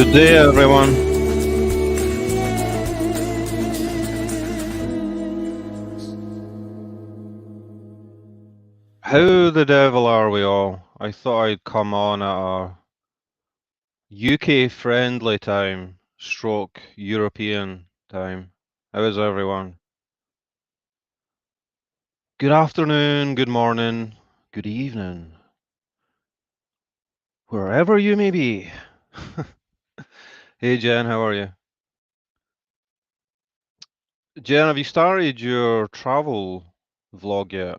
Good day, everyone. How the devil are we all? I thought I'd come on at a UK friendly time, stroke European time. How is everyone? Good afternoon, good morning, good evening, wherever you may be. Hey Jen, how are you? Jen, have you started your travel vlog yet?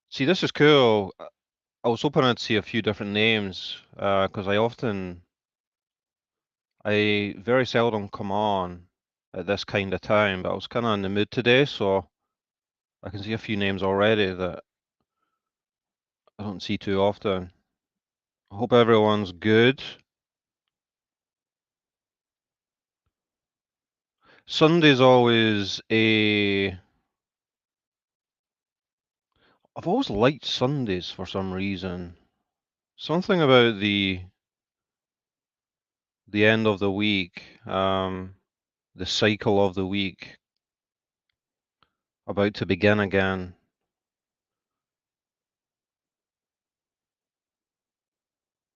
See, this is cool. I was hoping I'd see a few different names, because I very seldom come on at this kind of time, but I was kind of in the mood today, so I can see a few names already that I don't see too often. I hope everyone's good. Sunday's always a... I've always liked Sundays for some reason. Something about the end of the week, the cycle of the week about to begin again.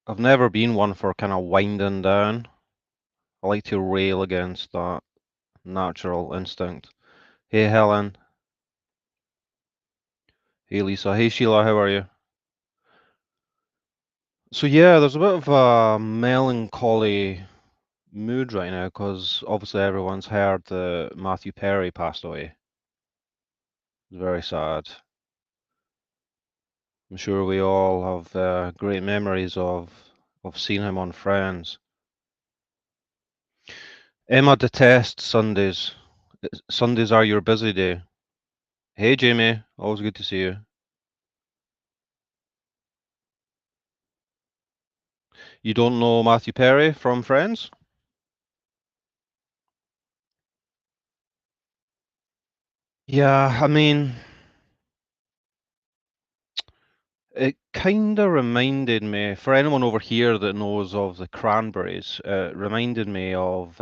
I've never been one for kind of winding down. I like to rail against that natural instinct. Hey Helen. Hey Lisa. Hey Sheila, how are you? So yeah, there's a bit of a melancholy mood right now because obviously everyone's heard that Matthew Perry passed away. It's very sad. I'm sure we all have great memories of seeing him on Friends. Emma detests Sundays. Sundays are your busy day. Hey Jamie, always good to see you. You don't know Matthew Perry from Friends? Yeah, I mean, it kind of reminded me, for anyone over here that knows of the Cranberries, it reminded me of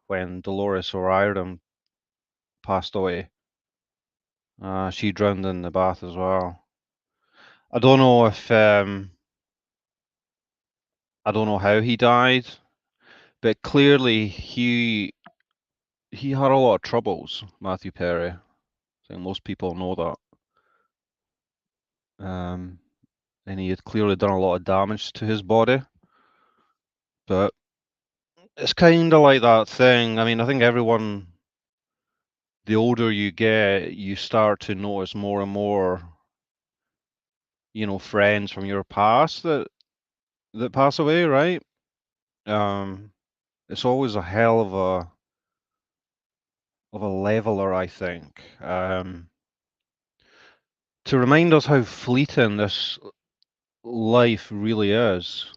when Dolores O'Riordan passed away. She drowned in the bath as well. I don't know if I don't know how he died, but clearly he had a lot of troubles, Matthew Perry. I think most people know that. And he had clearly done a lot of damage to his body. But it's kind of like that thing. I mean, I think everyone, the older you get, you start to notice more and more, friends from your past that pass away, right? Um, it's always a hell of a leveler, I think, to remind us how fleeting this life really is.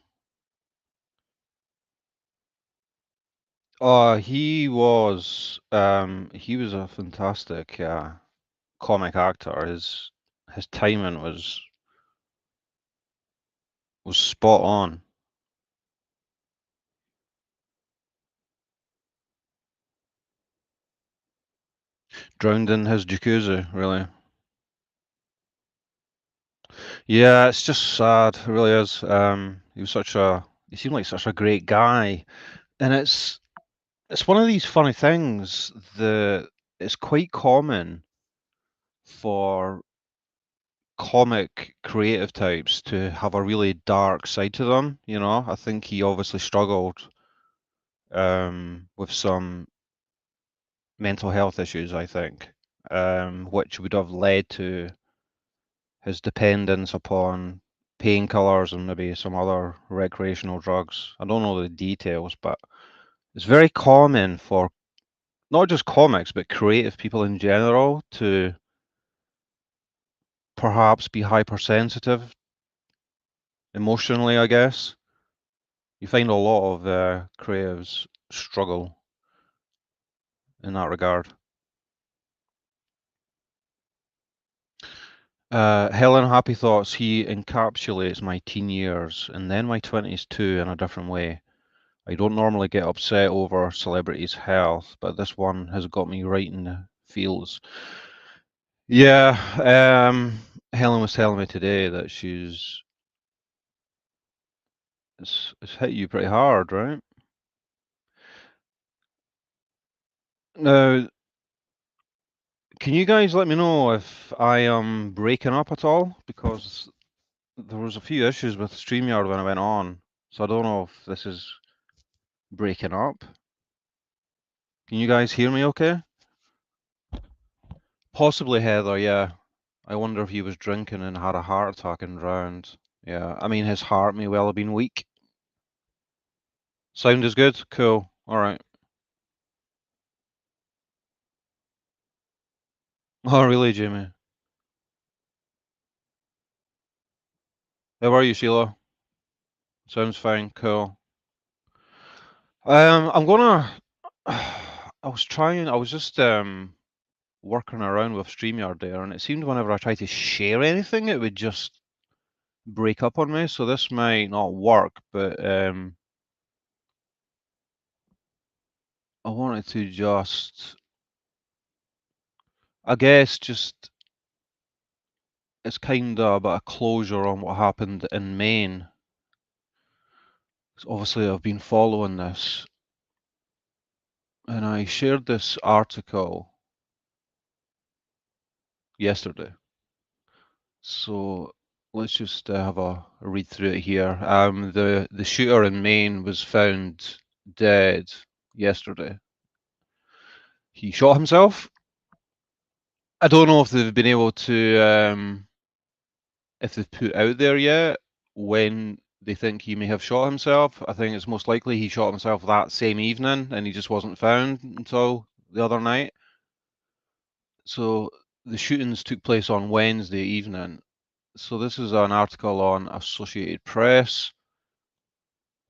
He was a fantastic comic actor. His timing was spot on. Drowned in his jacuzzi, really. Yeah, it's just sad. It really is. He seemed like such a great guy, and it's one of these funny things that it's quite common for comic creative types to have a really dark side to them. I think he obviously struggled with some mental health issues, I think, which would have led to his dependence upon painkillers and maybe some other recreational drugs. I don't know the details, but it's very common for not just comics, but creative people in general to perhaps be hypersensitive emotionally, I guess. You find a lot of creatives struggle in that regard. Helen Happy Thoughts, he encapsulates my teen years and then my 20s too in a different way. I don't normally get upset over celebrities' health, but this one has got me right in the feels. Yeah, Helen was telling me today that it's hit you pretty hard, right? Now, can you guys let me know if I am breaking up at all? Because there was a few issues with StreamYard when I went on, so I don't know if this is breaking up. Can you guys hear me okay? Possibly Heather, yeah. I wonder if he was drinking and had a heart attack and drowned. Yeah, I mean, his heart may well have been weak. Sound is good? Cool. All right. Oh, really, Jimmy? How are you, Sheila? Sounds fine. Cool. I'm gonna. I was just working around with StreamYard there, and it seemed whenever I tried to share anything, it would just break up on me. So this might not work, but I wanted to just, I guess, just it's kind of a bit of closure on what happened in Maine. 'Cause obviously, I've been following this, and I shared this article yesterday. So let's just have a read through it here. The shooter in Maine was found dead yesterday. He shot himself. I don't know if they've been able to if they've put out there yet when they think he may have shot himself. I think it's most likely he shot himself that same evening and he just wasn't found until the other night. So the shootings took place on Wednesday evening. So this is an article on Associated Press.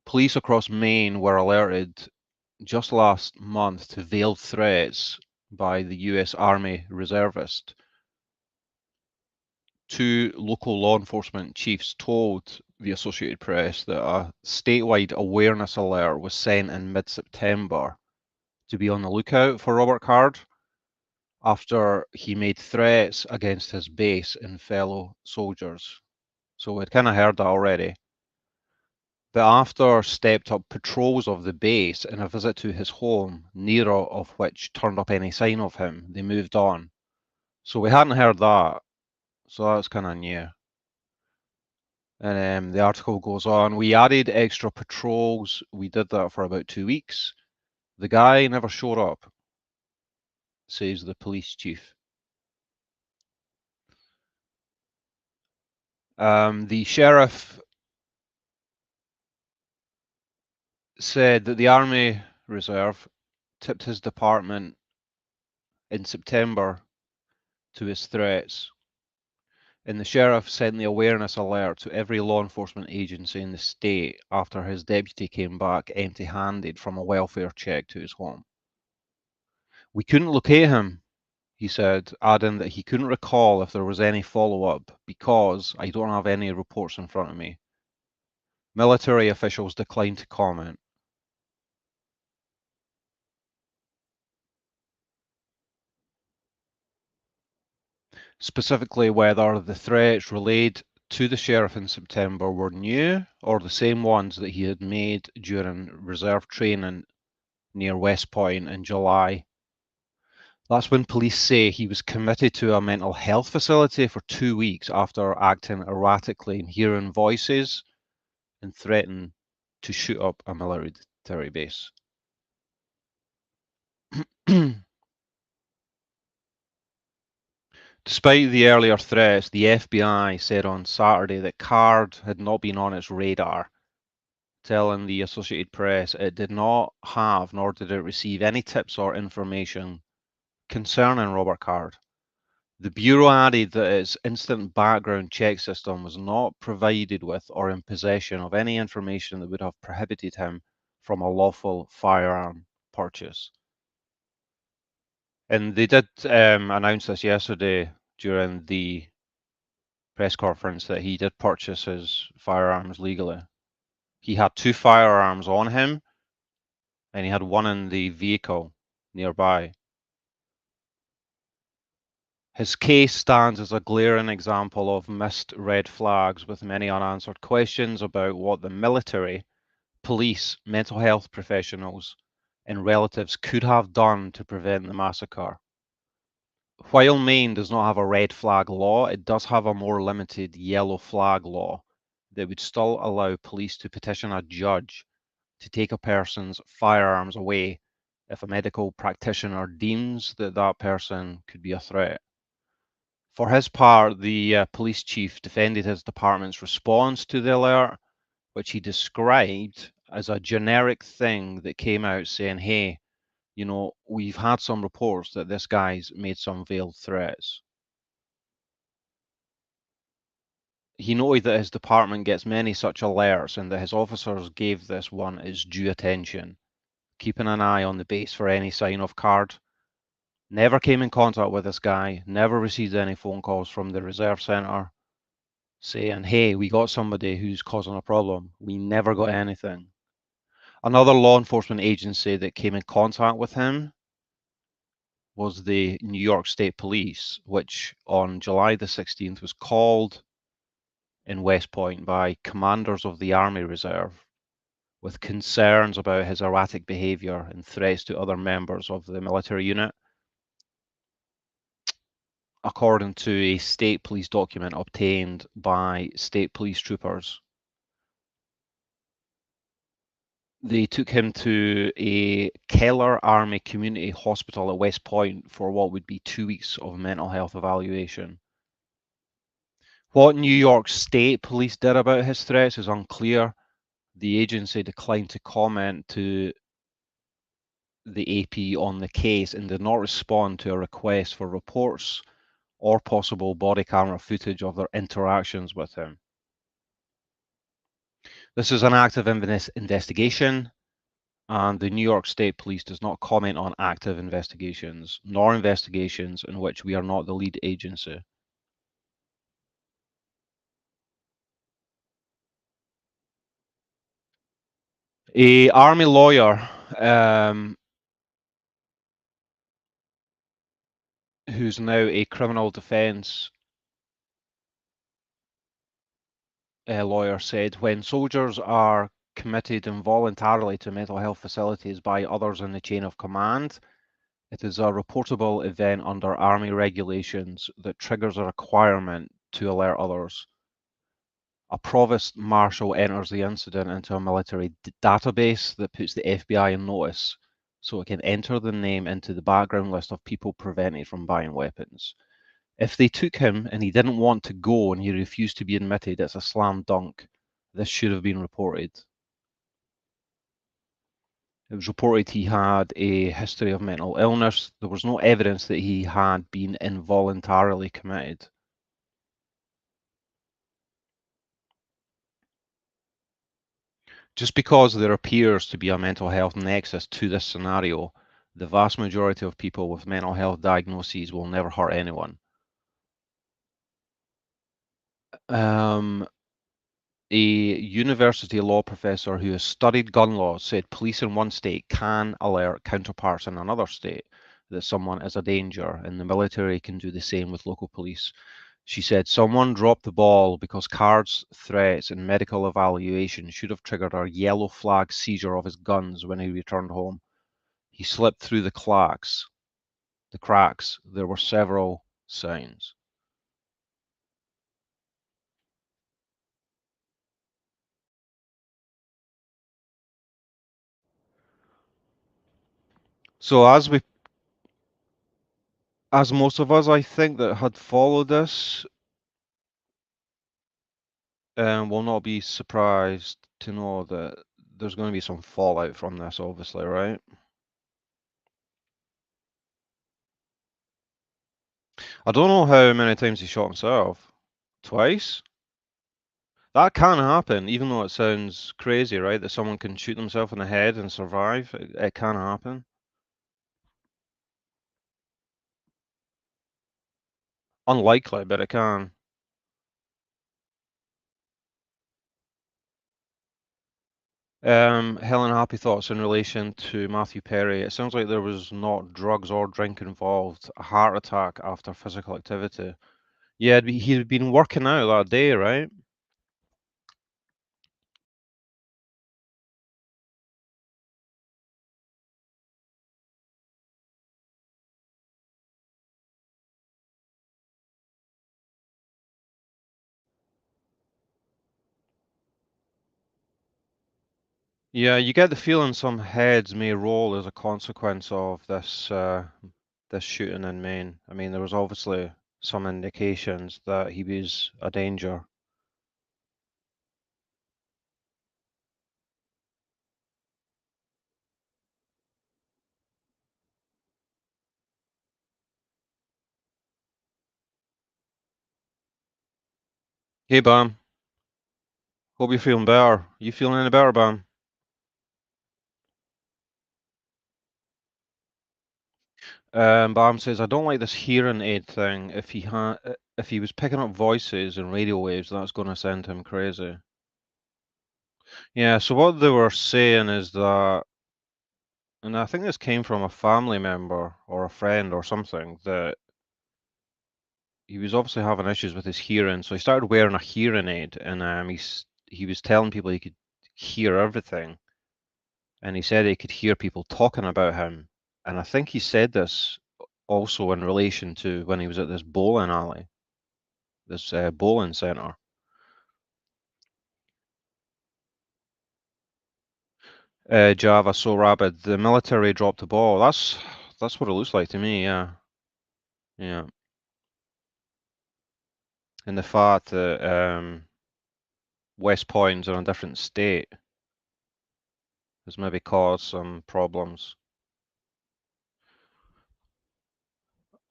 Police across Maine were alerted just last month to veiled threats by the US Army reservist. Two local law enforcement chiefs told the Associated Press that a statewide awareness alert was sent in mid-September to be on the lookout for Robert Card after he made threats against his base and fellow soldiers. So we'd kind of heard that already. But after stepped up patrols of the base and a visit to his home, neither of which turned up any sign of him, they moved on. So we hadn't heard that. So that's kind of new. And the article goes on, we added extra patrols. We did that for about 2 weeks. The guy never showed up, says the police chief. The sheriff said that the Army Reserve tipped his department in September to his threats, and the sheriff sent the awareness alert to every law enforcement agency in the state after his deputy came back empty-handed from a welfare check to his home. We couldn't locate him, he said, adding that he couldn't recall if there was any follow-up because I don't have any reports in front of me. Military officials declined to comment. Specifically, whether the threats relayed to the sheriff in September were new or the same ones that he had made during reserve training near West Point in July. That's when police say he was committed to a mental health facility for 2 weeks after acting erratically and hearing voices and threatening to shoot up a military base. Despite the earlier threats, the FBI said on Saturday that Card had not been on its radar, telling the Associated Press it did not have nor did it receive any tips or information concerning Robert Card. The Bureau added that its instant background check system was not provided with or in possession of any information that would have prohibited him from a lawful firearm purchase. And they did announce this yesterday during the press conference that he did purchase his firearms legally. He had two firearms on him, and he had one in the vehicle nearby. His case stands as a glaring example of missed red flags, with many unanswered questions about what the military, police, mental health professionals, and relatives could have done to prevent the massacre. While Maine does not have a red flag law, it does have a more limited yellow flag law that would still allow police to petition a judge to take a person's firearms away if a medical practitioner deems that that person could be a threat. For his part, the police chief defended his department's response to the alert, which he described as a generic thing that came out saying, hey, we've had some reports that this guy's made some veiled threats. He noted that his department gets many such alerts and that his officers gave this one its due attention, keeping an eye on the base for any sign of card. Never came in contact with this guy, never received any phone calls from the reserve center saying, hey, we got somebody who's causing a problem. We never got anything. Another law enforcement agency that came in contact with him was the New York State Police, which on July the 16th was called in West Point by commanders of the Army Reserve with concerns about his erratic behavior and threats to other members of the military unit. According to a state police document obtained by state police troopers, they took him to a Keller Army Community Hospital at West Point for what would be 2 weeks of mental health evaluation. What New York State Police did about his threats is unclear. The agency declined to comment to the AP on the case and did not respond to a request for reports or possible body camera footage of their interactions with him. This is an active investigation, and the New York State Police does not comment on active investigations, nor investigations in which we are not the lead agency. A Army lawyer who's now a criminal defense lawyer said, when soldiers are committed involuntarily to mental health facilities by others in the chain of command, it is a reportable event under Army regulations that triggers a requirement to alert others. A provost marshal enters the incident into a military database that puts the FBI in notice, so it can enter the name into the background list of people prevented from buying weapons. If they took him and he didn't want to go and he refused to be admitted, it's a slam dunk. This should have been reported. It was reported he had a history of mental illness. There was no evidence that he had been involuntarily committed. Just because there appears to be a mental health nexus to this scenario, the vast majority of people with mental health diagnoses will never hurt anyone. A university law professor who has studied gun laws said police in one state can alert counterparts in another state that someone is a danger, and the military can do the same with local police. She said someone dropped the ball because cards, threats, and medical evaluation should have triggered a yellow flag seizure of his guns when he returned home. He slipped through the cracks. There were several signs. So as most of us, I think, that had followed this, will not be surprised to know that there's going to be some fallout from this, obviously, right? I don't know how many times he shot himself. Twice? That can happen, even though it sounds crazy, right? That someone can shoot themselves in the head and survive. It can happen. Unlikely, but it can. Helen, happy thoughts in relation to Matthew Perry. It sounds like there was not drugs or drink involved. A heart attack after physical activity. Yeah, he'd been working out that day, right? Yeah, you get the feeling some heads may roll as a consequence of this shooting in Maine. I mean, there was obviously some indications that he was a danger. Hey, Bam. Hope you're feeling better. You feeling any better, Bam? Bam says, I don't like this hearing aid thing. If he was picking up voices and radio waves, that's going to send him crazy. Yeah, so what they were saying is that, and I think this came from a family member or a friend or something, that he was obviously having issues with his hearing, so he started wearing a hearing aid, and he was telling people he could hear everything, and he said he could hear people talking about him, and I think he said this also in relation to when he was at this bowling alley, this bowling center. Java, so rabid. The military dropped the ball. That's what it looks like to me. Yeah, yeah. And the fact that West Point's in a different state has maybe caused some problems.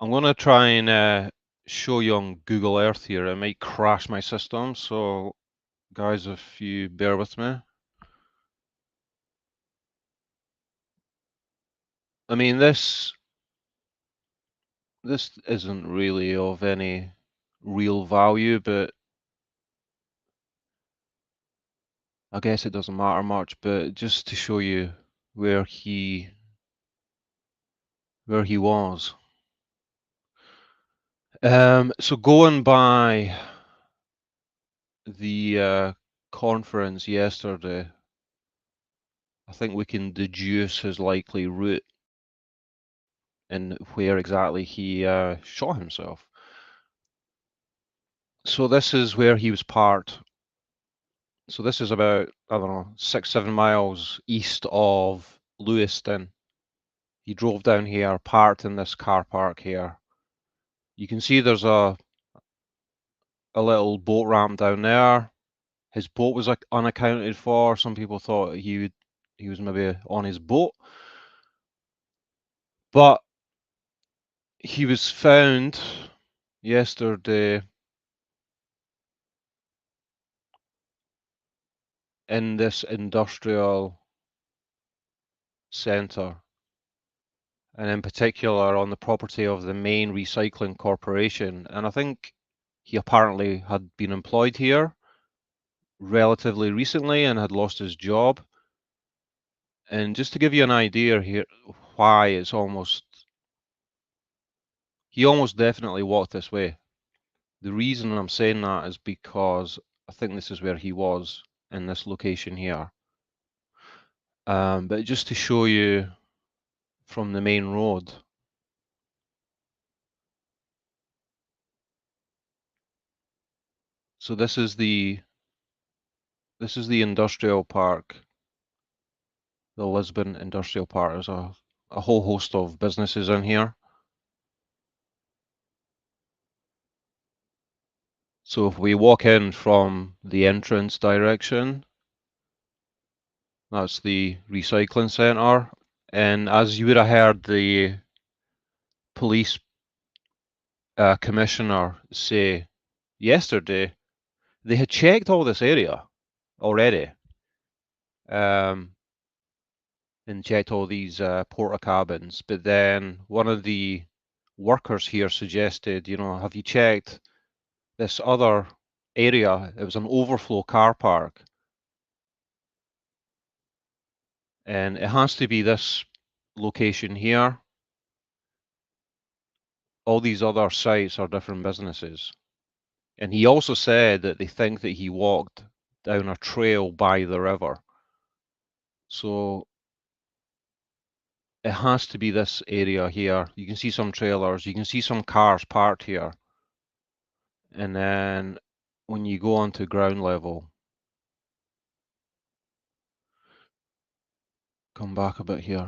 I'm gonna try and show you on Google Earth here. It might crash my system, so guys, if you bear with me. I mean, this isn't really of any real value, but I guess it doesn't matter much. But just to show you where he was. So going by the conference yesterday, I think we can deduce his likely route and where exactly he shot himself. So this is where he was parked. So this is about, I don't know, 6, 7 miles east of Lewiston. He drove down here, parked in this car park here. You can see there's a little boat ramp down there. His boat was like unaccounted for. Some people thought he was maybe on his boat, but he was found yesterday in this industrial centre, and in particular on the property of the Maine Recycling Corporation. And I think he apparently had been employed here relatively recently and had lost his job. And just to give you an idea here, why he almost definitely walked this way. The reason I'm saying that is because I think this is where he was in this location here. But just to show you from the main road, so this is the industrial park, the Lisbon Industrial Park. There's a whole host of businesses in here. So if we walk in from the entrance direction, that's the recycling centre. And as you would have heard the police commissioner say yesterday, they had checked all this area already, and checked all these porta cabins. But then one of the workers here suggested, have you checked this other area? It was an overflow car park. and it has to be this location here. All these other sites are different businesses. And he also said that they think that he walked down a trail by the river. So it has to be this area here. You can see some trailers, you can see some cars parked here. And then when you go onto ground level, come back a bit here,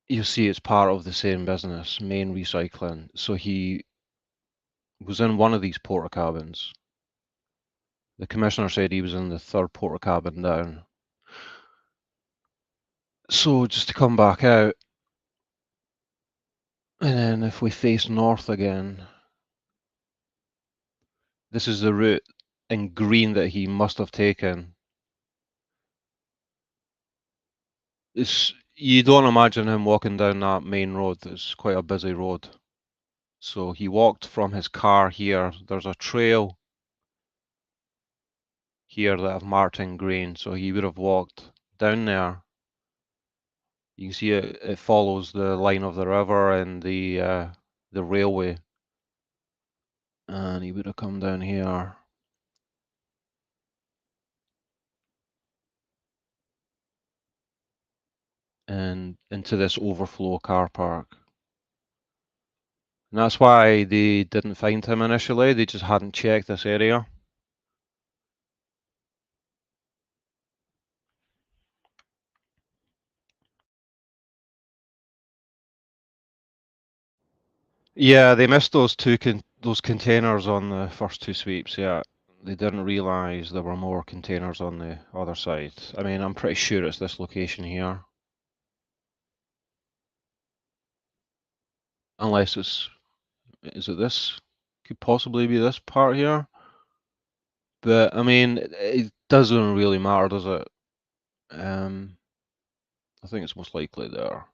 you'll see it's part of the same business, main recycling. So he was in one of these porta cabins. The commissioner said he was in the third porta cabin down. So just to come back out, and then if we face north again, this is the route in green that he must have taken. You don't imagine him walking down that main road. It's quite a busy road. So he walked from his car here. There's a trail here that I've marked in green. So he would have walked down there. You can see it follows the line of the river and the railway. And he would have come down here. And into this overflow car park. And that's why they didn't find him initially. They just hadn't checked this area. Yeah, they missed those containers on the first two sweeps. Yeah, they didn't realise there were more containers on the other side. I mean, I'm pretty sure it's this location here, unless is it this? Could possibly be this part here. But I mean, it doesn't really matter, does it? I think it's most likely there.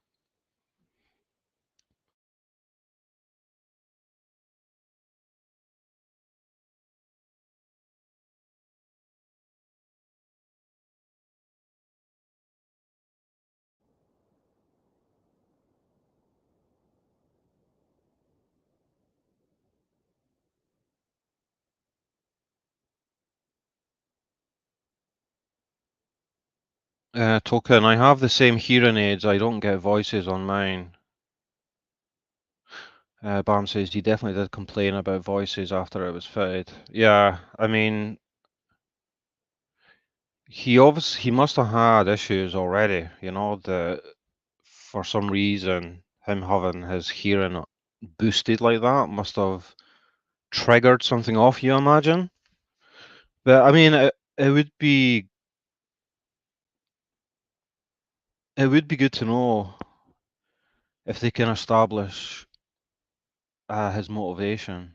Token, I have the same hearing aids. I don't get voices on mine. Bam says he definitely did complain about voices after it was fitted. Yeah, I mean, he must have had issues already, you know, that for some reason him having his hearing boosted like that must have triggered something off you, imagine. But I mean, it would be good to know if they can establish his motivation.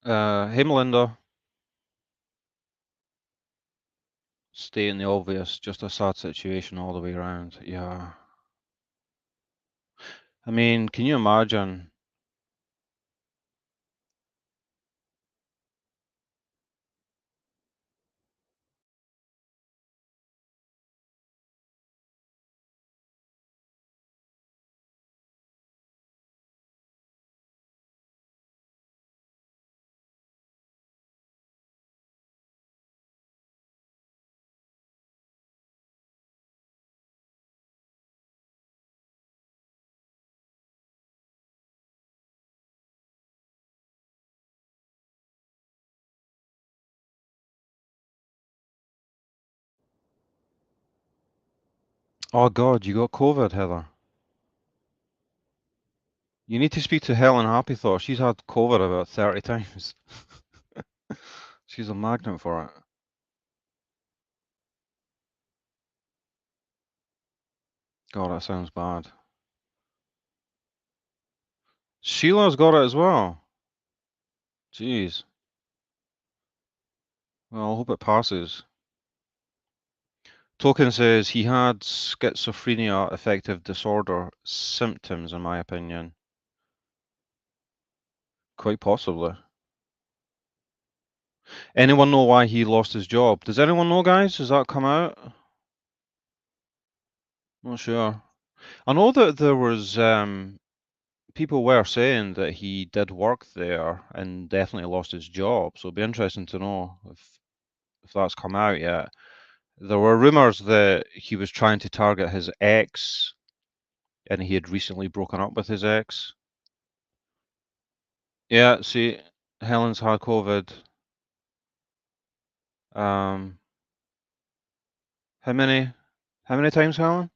Hey Melinda, stating the obvious, just a sad situation all the way around. Yeah. I mean, can you imagine? Oh God, you got COVID, Heather. You need to speak to Helen Happythought. She's had COVID about 30 times. She's a magnet for it. God, that sounds bad. Sheila's got it as well. Jeez. Well, I hope it passes. Token says he had schizophrenia affective disorder symptoms, in my opinion. Quite possibly. Anyone know why he lost his job? Does anyone know, guys? Has that come out? Not sure. I know that there was people were saying that he did work there and definitely lost his job. So it'd be interesting to know if that's come out yet. There were rumors that he was trying to target his ex, and he had recently broken up with his ex. Yeah, see, Helen's had COVID. Um, how many? How many times, Helen?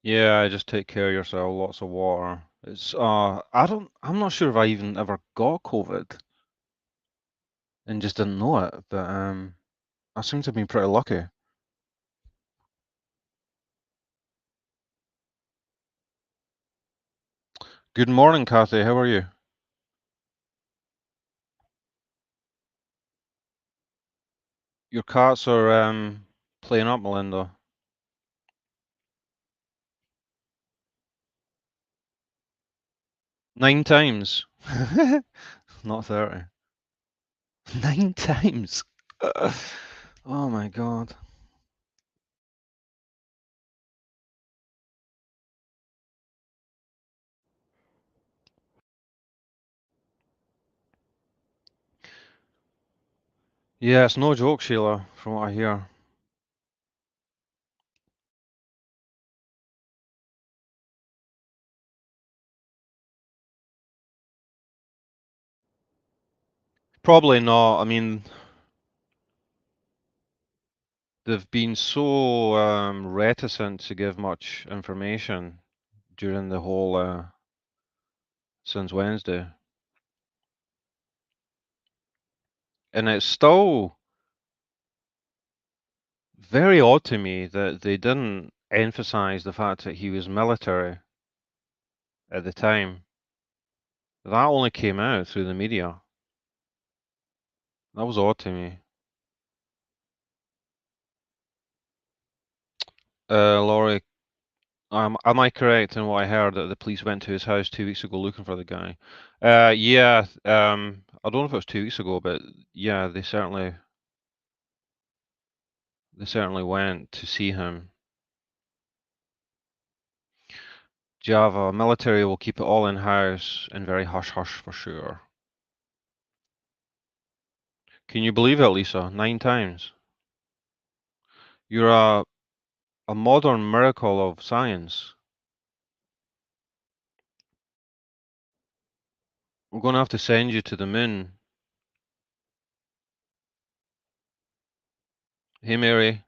Yeah, just take care of yourself. Lots of water. I'm not sure if I even ever got COVID and just didn't know it, but I seem to have been pretty lucky. Good morning, Kathy. How are you? Your cats are playing up, Melinda. 9 times. Not 30. 9 times. Oh my God. Yeah, it's no joke, Sheila, from what I hear. Probably not. I mean, they've been so reticent to give much information during the whole since Wednesday. And it's still very odd to me that they didn't emphasize the fact that he was military at the time. That only came out through the media. That was odd to me. Laurie, am I correct in what I heard that the police went to his house 2 weeks ago looking for the guy? Yeah, I don't know if it was 2 weeks ago, but yeah, they certainly went to see him. Java, military will keep it all in-house and very hush-hush for sure. Can you believe it, Lisa? 9 times. You're a modern miracle of science. We're going to have to send you to the moon. Hey, Mary,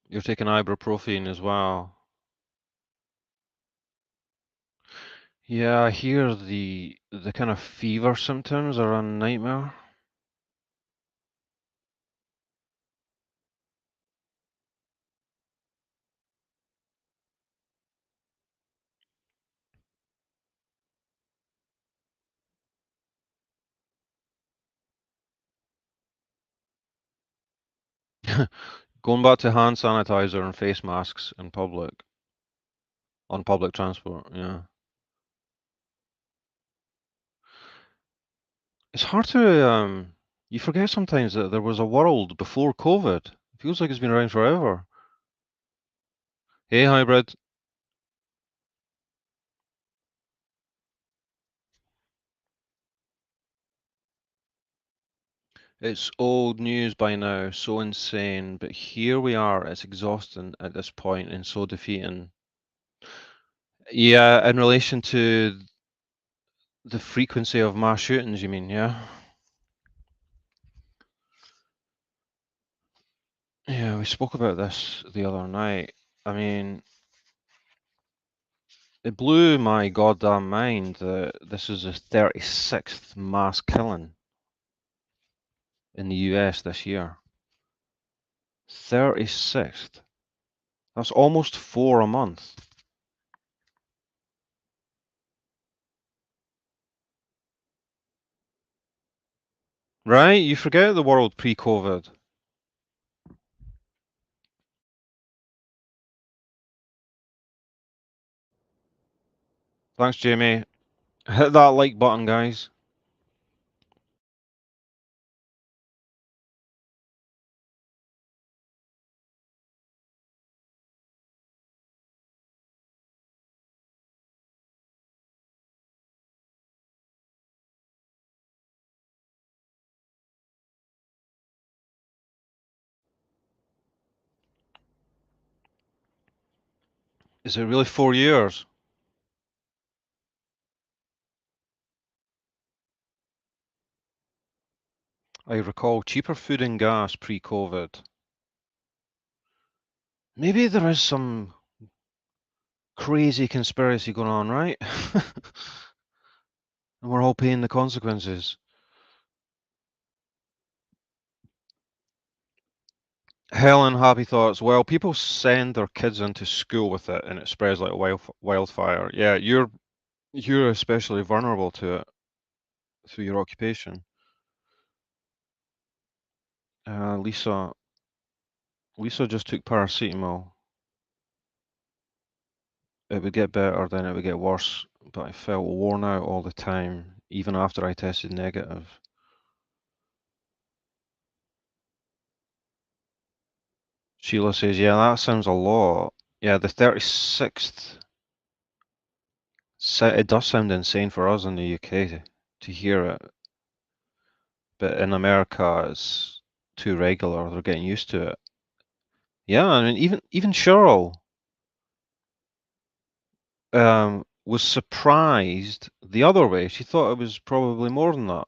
you're taking ibuprofen as well. Yeah, I hear the kind of fever symptoms are a nightmare. Going back to hand sanitizer and face masks in public, on public transport, yeah. It's hard to you forget sometimes that there was a world before COVID. It feels like it's been around forever. Hey, hybrid. It's old news by now, so insane, but here we are. It's exhausting at this point and so defeating. Yeah, in relation to the frequency of mass shootings, you mean, yeah? Yeah, we spoke about this the other night. I mean, it blew my goddamn mind that this is the 36th mass killing in the US this year. 36th. That's almost 4 a month. Right? You forget the world pre-COVID. Thanks, Jamie. Hit that like button, guys. Is it really 4 years? I recall cheaper food and gas pre-COVID. Maybe there is some crazy conspiracy going on, right? And we're all paying the consequences. Helen, happy thoughts. Well, people send their kids into school with it, and it spreads like wildfire. Yeah, you're especially vulnerable to it through your occupation. Lisa just took paracetamol. It would get better, then it would get worse, but I felt worn out all the time, even after I tested negative. Sheila says, yeah, that sounds a lot. Yeah, the 36th, it does sound insane for us in the UK to hear it, but in America it's too regular. They're getting used to it. Yeah, I mean, even Cheryl was surprised the other way. She thought it was probably more than that.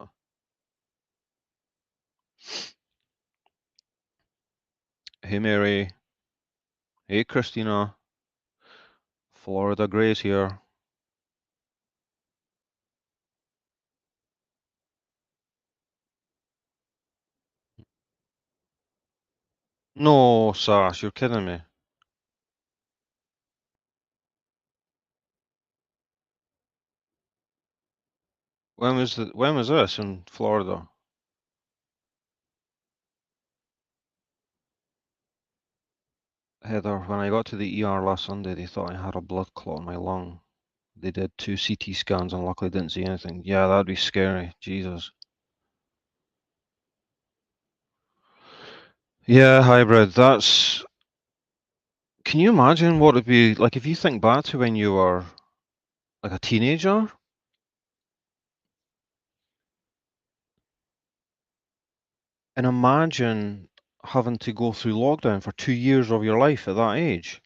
Hey, Mary. Hey, Christina. Florida Gray's here. No, Sash, you're kidding me. When was this in Florida? Heather, when I got to the ER last Sunday, they thought I had a blood clot in my lung. They did 2 CT scans and luckily didn't see anything. Yeah, that'd be scary. Jesus. Yeah, hybrid. Can you imagine what it'd be like if you think back to when you were like a teenager? And imagine having to go through lockdown for 2 years of your life at that age.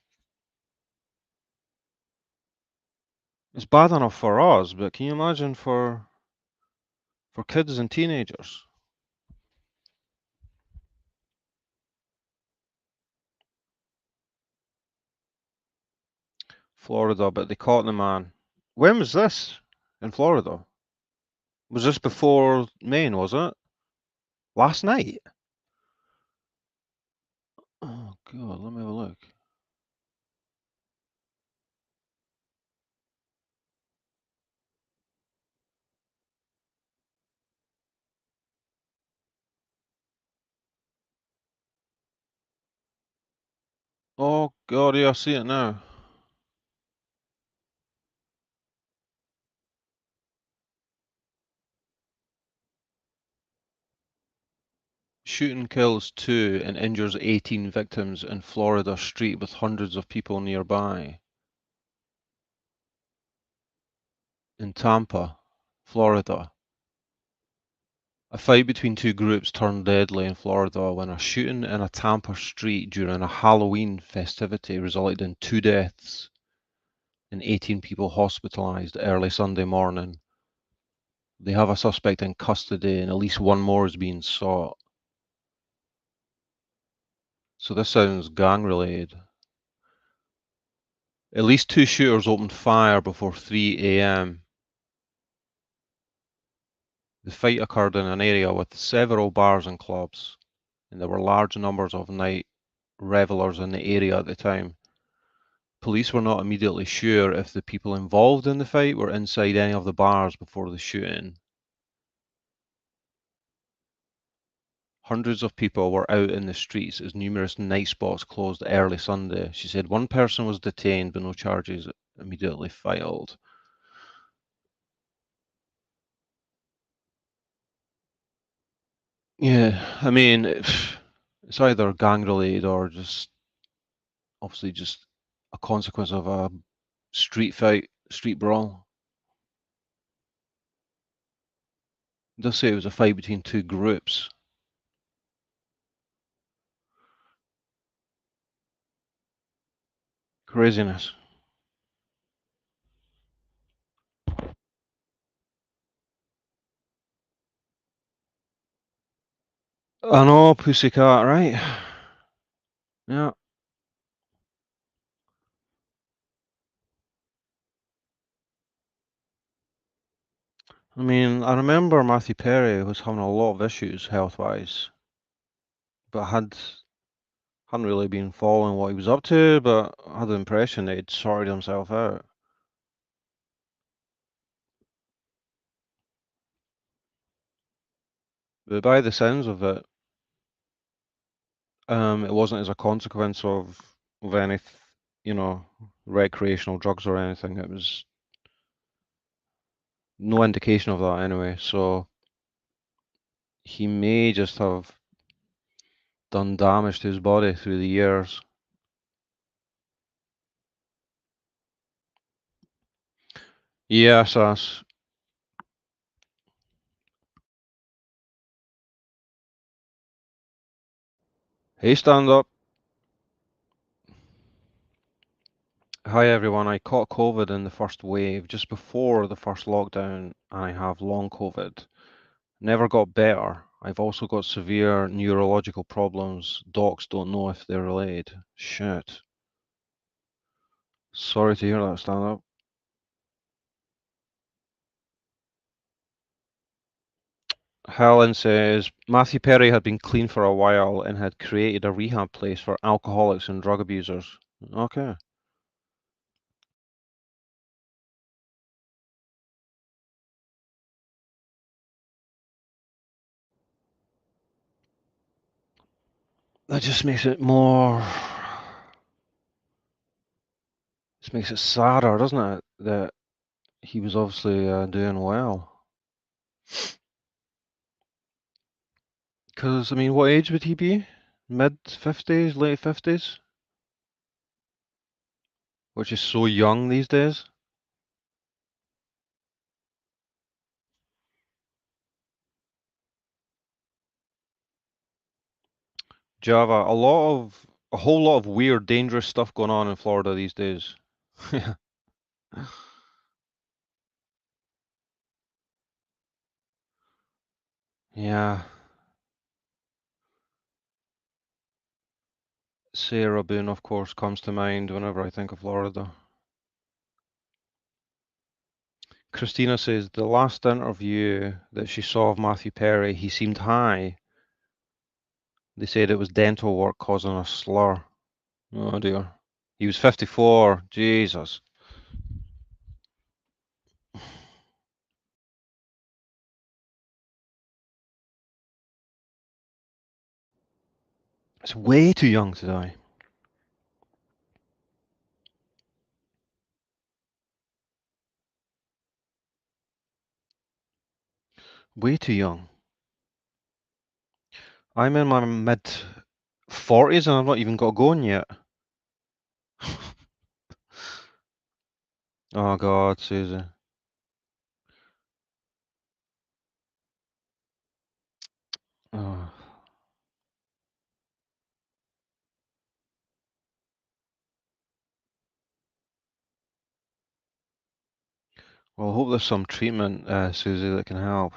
It's bad enough for us, but can you imagine for kids and teenagers? Florida, but they caught the man. When was this in Florida? Was this before Maine, was it? Last night? Oh God, let me have a look. Oh God, yeah, I see it now. Shooting kills 2 and injures 18 victims in Florida street with hundreds of people nearby. In Tampa, Florida. A fight between two groups turned deadly in Florida when a shooting in a Tampa street during a Halloween festivity resulted in 2 deaths and 18 people hospitalized early Sunday morning. They have a suspect in custody and at least one more is being sought. So this sounds gang related. At least 2 shooters opened fire before 3 a.m. The fight occurred in an area with several bars and clubs, and there were large numbers of night revelers in the area at the time. Police were not immediately sure if the people involved in the fight were inside any of the bars before the shooting. Hundreds of people were out in the streets as numerous night spots closed early Sunday. She said one person was detained, but no charges immediately filed. Yeah, I mean, it's either gang related or just obviously just a consequence of a street fight, street brawl. It does say it was a fight between two groups. Craziness. I know, pussycat, right? Yeah. I mean, I remember Matthew Perry was having a lot of issues health-wise, but hadn't really been following what he was up to, but I had the impression that he'd sorted himself out. But by the sounds of it, it wasn't as a consequence of any, you know, recreational drugs or anything. It was no indication of that anyway. So he may just have done damage to his body through the years. Yes, that's. Hey, stand up. Hi everyone. I caught COVID in the first wave just before the first lockdown, and I have long COVID. Never got better. I've also got severe neurological problems. Docs don't know if they're related. Shit. Sorry to hear that, stand up. Helen says Matthew Perry had been clean for a while and had created a rehab place for alcoholics and drug abusers. Okay. That just makes it more. Just makes it sadder, doesn't it? That he was obviously doing well. Because, I mean, what age would he be? Mid 50s, late 50s? Which is so young these days. Java, a whole lot of weird, dangerous stuff going on in Florida these days. Yeah. Sarah Boone, of course, comes to mind whenever I think of Florida. Christina says the last interview that she saw of Matthew Perry, he seemed high. They said it was dental work causing a slur. Oh dear. He was 54. Jesus. It's way too young to die. Way too young. I'm in my mid 40s and I've not even got going yet. Oh God, Susie. Oh. Well, I hope there's some treatment, Susie, that can help.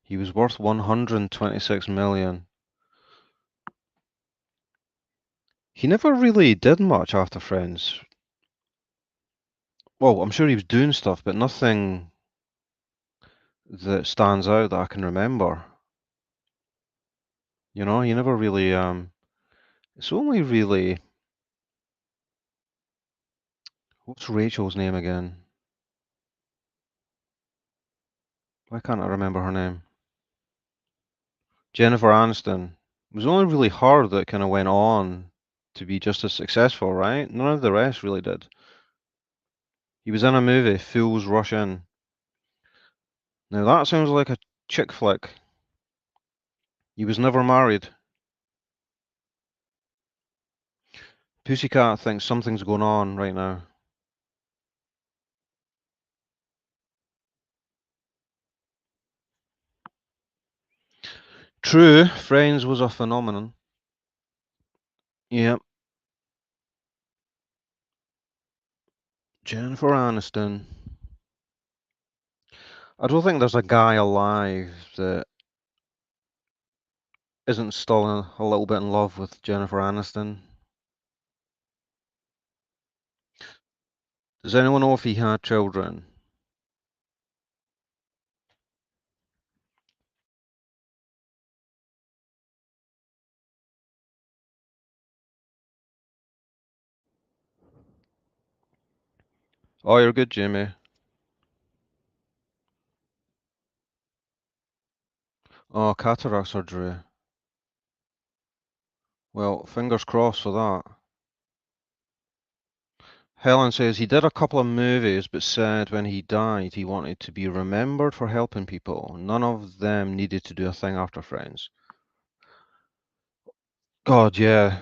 He was worth 126 million. He never really did much after Friends. Well, I'm sure he was doing stuff, but nothing. that stands out that I can remember. You know, you never really it's only really what's Rachel's name again? Why can't I remember her name? Jennifer Aniston. It was only really her that kind of went on to be just as successful, right? None of the rest really did. He was in a movie, Fools Rush In. Now that sounds like a chick flick. He was never married. Pussycat thinks something's going on right now. True, Friends was a phenomenon. Yep. Jennifer Aniston. I don't think there's a guy alive that isn't still a little bit in love with Jennifer Aniston. Does anyone know if he had children? Oh, you're good, Jamie. Oh, cataract surgery. Well, fingers crossed for that. Helen says he did a couple of movies, but said when he died he wanted to be remembered for helping people. None of them needed to do a thing after Friends. God, yeah.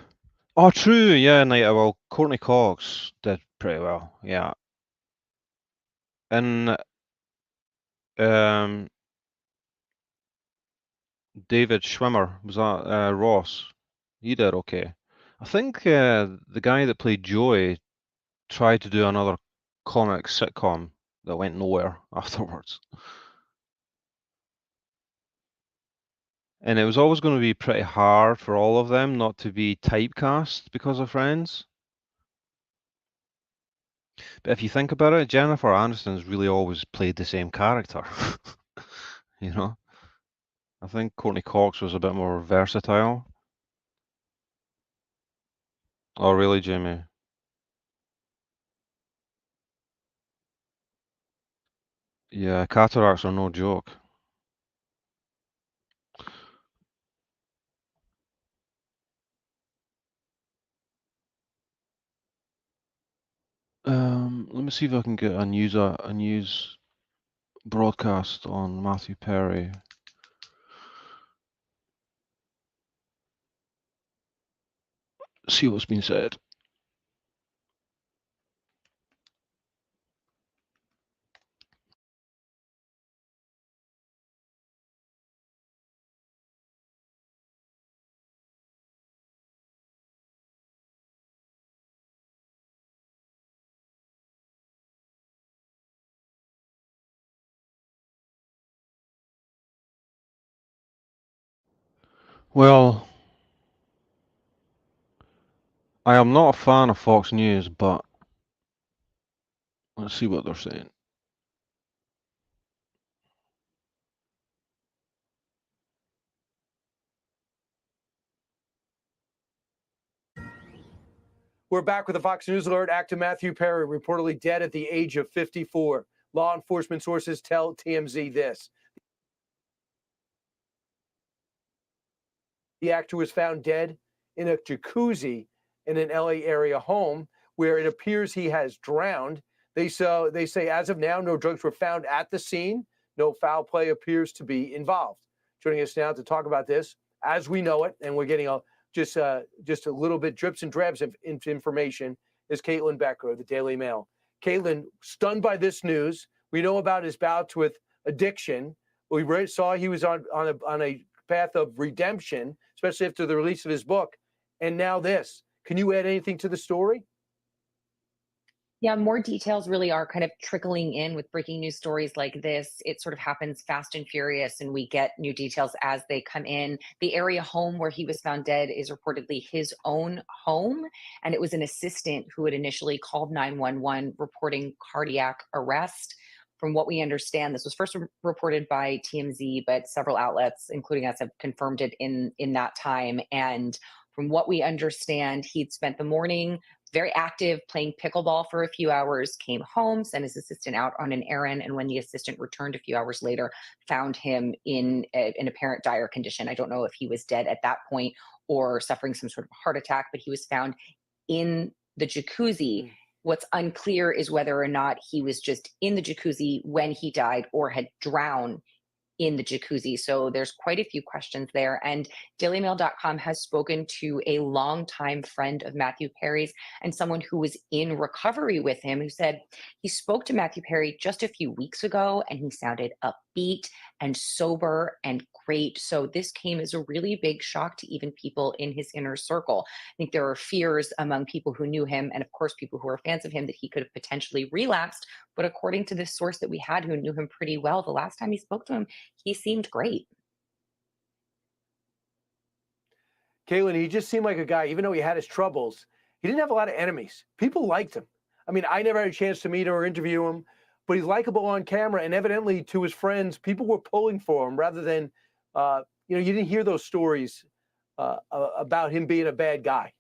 Oh, true. Yeah, Night Owl. Courtney Cox did pretty well. Yeah. And um, David Schwimmer was that Ross. He did okay. I think the guy that played Joey tried to do another comic sitcom that went nowhere afterwards. And it was always going to be pretty hard for all of them not to be typecast because of Friends. But if you think about it, Jennifer Aniston's really always played the same character. You know? I think Courtney Cox was a bit more versatile. Oh, really, Jamie? Yeah, cataracts are no joke. Let me see if I can get a news broadcast on Matthew Perry. See what's been said. Well, I am not a fan of Fox News, but let's see what they're saying. We're back with a Fox News alert. Actor Matthew Perry reportedly dead at the age of 54. Law enforcement sources tell TMZ this. The actor was found dead in a jacuzzi in an LA area home where it appears he has drowned. They say as of now, no drugs were found at the scene. No foul play appears to be involved. Joining us now to talk about this, as we know it, and we're getting just a little bit drips and drabs of information, is Caitlin Becker of the Daily Mail. Caitlin, stunned by this news. We know about his bouts with addiction. We saw he was on a path of redemption, especially after the release of his book. And now this. Can you add anything to the story? Yeah, more details really are kind of trickling in with breaking news stories like this. It sort of happens fast and furious, and we get new details as they come in. The area home where he was found dead is reportedly his own home, and it was an assistant who had initially called 911 reporting cardiac arrest. from what we understand, this was first reported by TMZ, but several outlets, including us, have confirmed it in that time. And from what we understand, he'd spent the morning very active, playing pickleball for a few hours, came home, sent his assistant out on an errand, and when the assistant returned a few hours later, found him in an apparent dire condition. I don't know if he was dead at that point or suffering some sort of heart attack, but he was found in the jacuzzi. What's unclear is whether or not he was just in the jacuzzi when he died or had drowned in the jacuzzi. So there's quite a few questions there. And dailymail.com has spoken to a longtime friend of Matthew Perry's and someone who was in recovery with him, who said he spoke to Matthew Perry just a few weeks ago and he sounded upbeat and sober and great. So this came as a really big shock to even people in his inner circle. I think there are fears among people who knew him and, of course, people who are fans of him that he could have potentially relapsed. But according to this source that we had who knew him pretty well, the last time he spoke to him, he seemed great. Caitlin, he just seemed like a guy, even though he had his troubles, he didn't have a lot of enemies. People liked him. I mean, I never had a chance to meet him or interview him, but he's likable on camera. And evidently, to his friends, people were pulling for him rather than, you didn't hear those stories about him being a bad guy.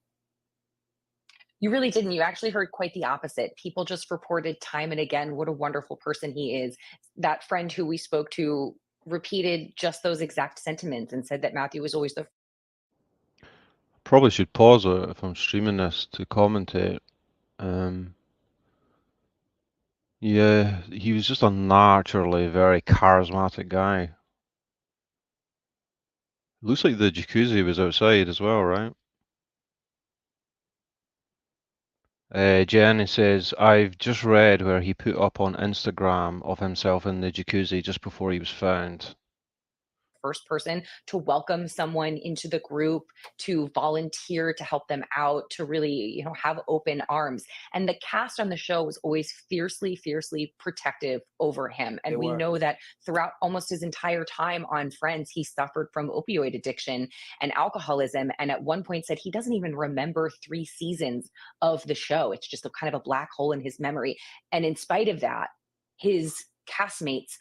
You really didn't. You actually heard quite the opposite. People just reported time and again what a wonderful person he is. That friend who we spoke to repeated just those exact sentiments and said that Matthew was always the Probably should pause it if I'm streaming this to commentate. Yeah, he was just a naturally very charismatic guy. Looks like the jacuzzi was outside as well, right? Jenny says, I've just read where he put up on Instagram of himself in the jacuzzi just before he was found. first person to welcome someone into the group, to volunteer to help them out, to really, have open arms. And the cast on the show was always fiercely, fiercely protective over him. And we know that throughout almost his entire time on Friends, he suffered from opioid addiction and alcoholism. And at one point said he doesn't even remember 3 seasons of the show. It's just a kind of a black hole in his memory. And in spite of that, his castmates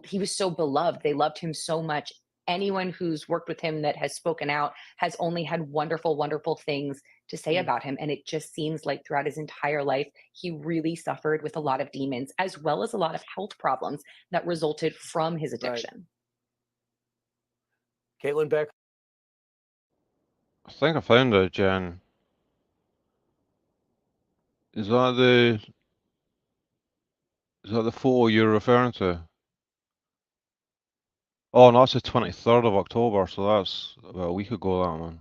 he was so beloved. They loved him so much. Anyone who's worked with him that has spoken out has only had wonderful, wonderful things to say about him. And it just seems like throughout his entire life, he really suffered with a lot of demons, as well as a lot of health problems that resulted from his addiction. Right. Caitlin Beck. I think I found it, Jen. Is that the photo you're referring to? Oh, no, that's the 23rd of October, so that's about a week ago, that one.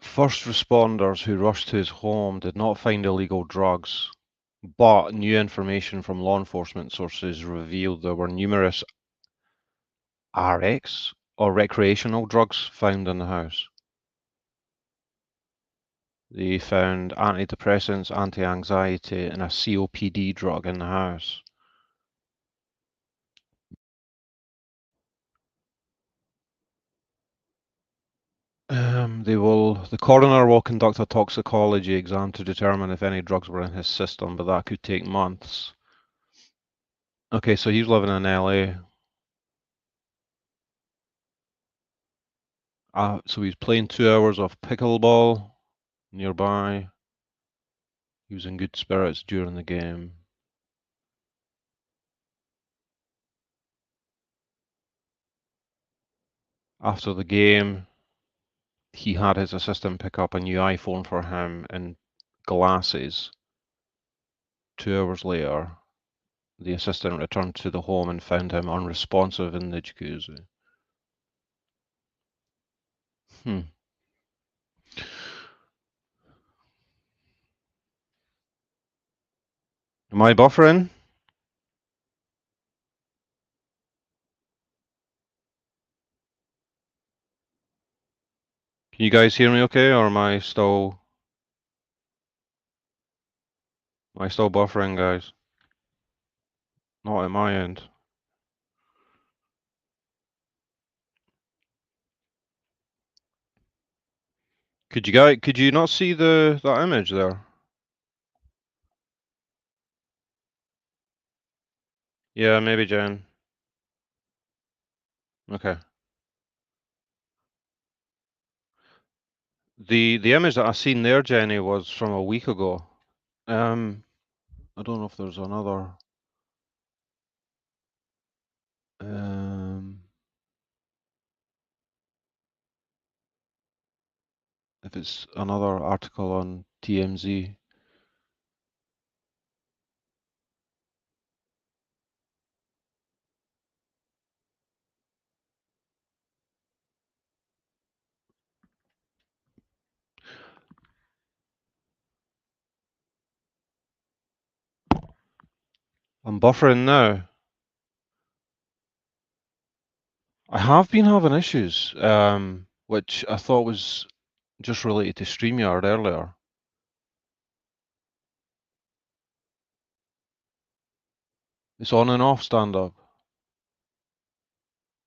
First responders who rushed to his home did not find illegal drugs, but new information from law enforcement sources revealed there were numerous RX or recreational drugs found in the house. They found antidepressants, anti-anxiety, and a COPD drug in the house. The coroner will conduct a toxicology exam to determine if any drugs were in his system, but that could take months. Okay, so he's living in LA. So he's playing 2 hours of pickleball nearby. He was in good spirits during the game. After the game, he had his assistant pick up a new iPhone for him and glasses. 2 hours later, the assistant returned to the home and found him unresponsive in the jacuzzi. Am I buffering? Can you guys hear me okay, or am I still buffering, guys? Not at my end. Could you not see that image there? Yeah, maybe Jen. Okay. The image that I seen there, Jenny, was from a week ago. I don't know if there's another. Um, if it's another article on TMZ. I'm buffering now. I have been having issues, which I thought was just related to StreamYard earlier. It's on and off stand up.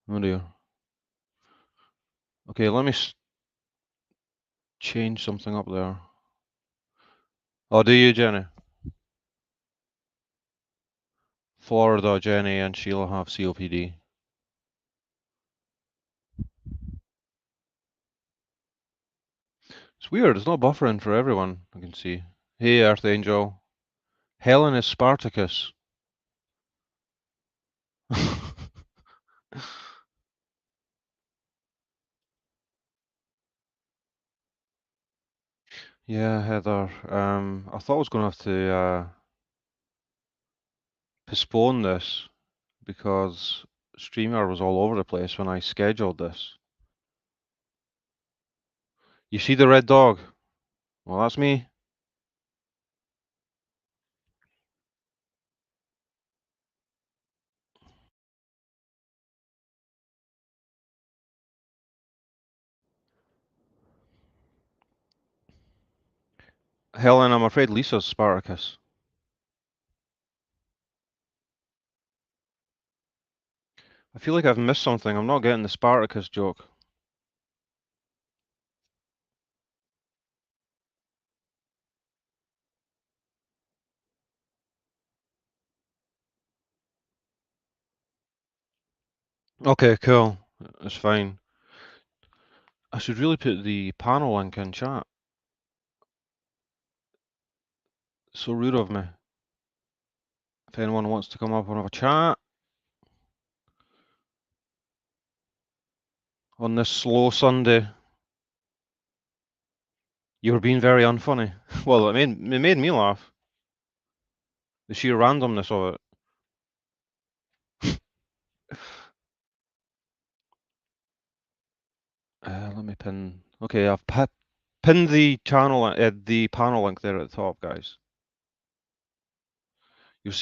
Oh dear. Okay, let me change something up there. Oh, do you, Jenny? Florida, Jenny, and Sheila have COPD. It's weird, it's not buffering for everyone, I can see. Hey, Earth Angel. Helen is Spartacus. Yeah, Heather. I thought I was going to have to postpone this because StreamYard was all over the place when I scheduled this. You see the red dog? Well, that's me. Helen, I'm afraid Lisa's Spartacus. I feel like I've missed something. I'm not getting the Spartacus joke. Okay, cool. It's fine. I should really put the panel link in chat. So rude of me. If anyone wants to come up and have a chat on this slow Sunday. You were being very unfunny. Well, it made me laugh. The sheer randomness of it. Let me pin. Okay, I've pinned the the panel link there at the top, guys. Your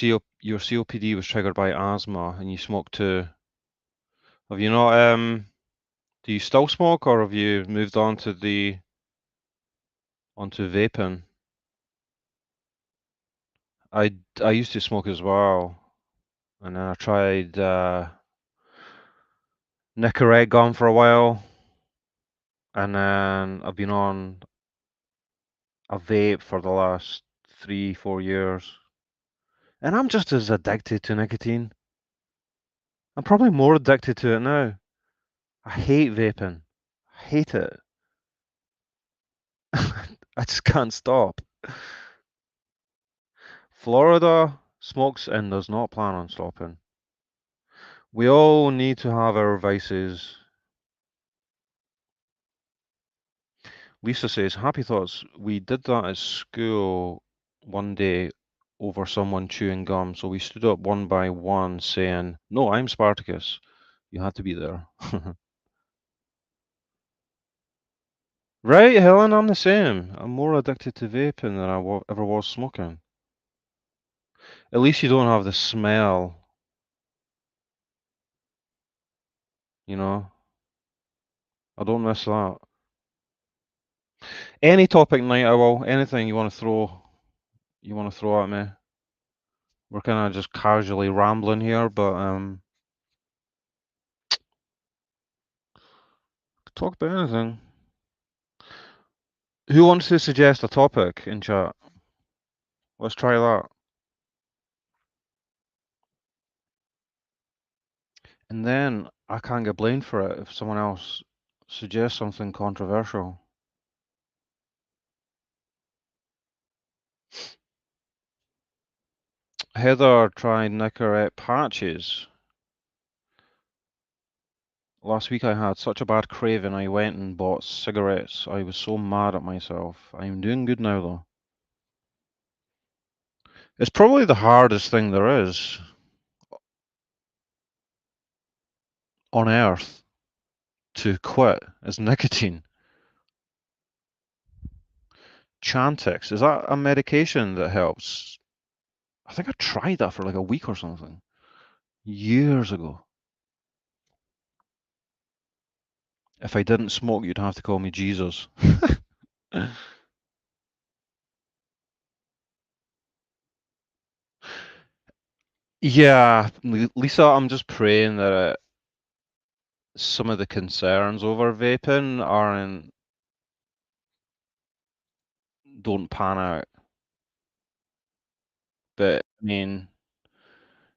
COPD was triggered by asthma, and you smoke too. Have you not? Do you still smoke, or have you moved on to onto vaping? I used to smoke as well, and then I tried Nicorette gum for a while, and then I've been on a vape for the last 3, 4 years. And I'm just as addicted to nicotine. I'm probably more addicted to it now. I hate vaping. I hate it. I just can't stop. Florida smokes and does not plan on stopping. We all need to have our vices. Lisa says, happy thoughts. We did that at school one day over someone chewing gum. So we stood up one by one saying, no, I'm Spartacus. You had to be there. Right, Helen, I'm the same. I'm more addicted to vaping than I ever was smoking. At least you don't have the smell, you know? I don't miss that. Any topic night, I will. Anything you want to throw at me. We're kind of just casually rambling here, but talk about anything. Who wants to suggest a topic in chat? Let's try that. And then I can't get blamed for it if someone else suggests something controversial. Heather tried Nicorette patches. Last week I had such a bad craving I went and bought cigarettes. I was so mad at myself. I'm doing good now though. It's probably the hardest thing there is on earth to quit is nicotine. Chantix, is that a medication that helps? I think I tried that for like a week or something. Years ago. If I didn't smoke, you'd have to call me Jesus. Yeah, Lisa, I'm just praying that some of the concerns over vaping don't pan out. But I mean,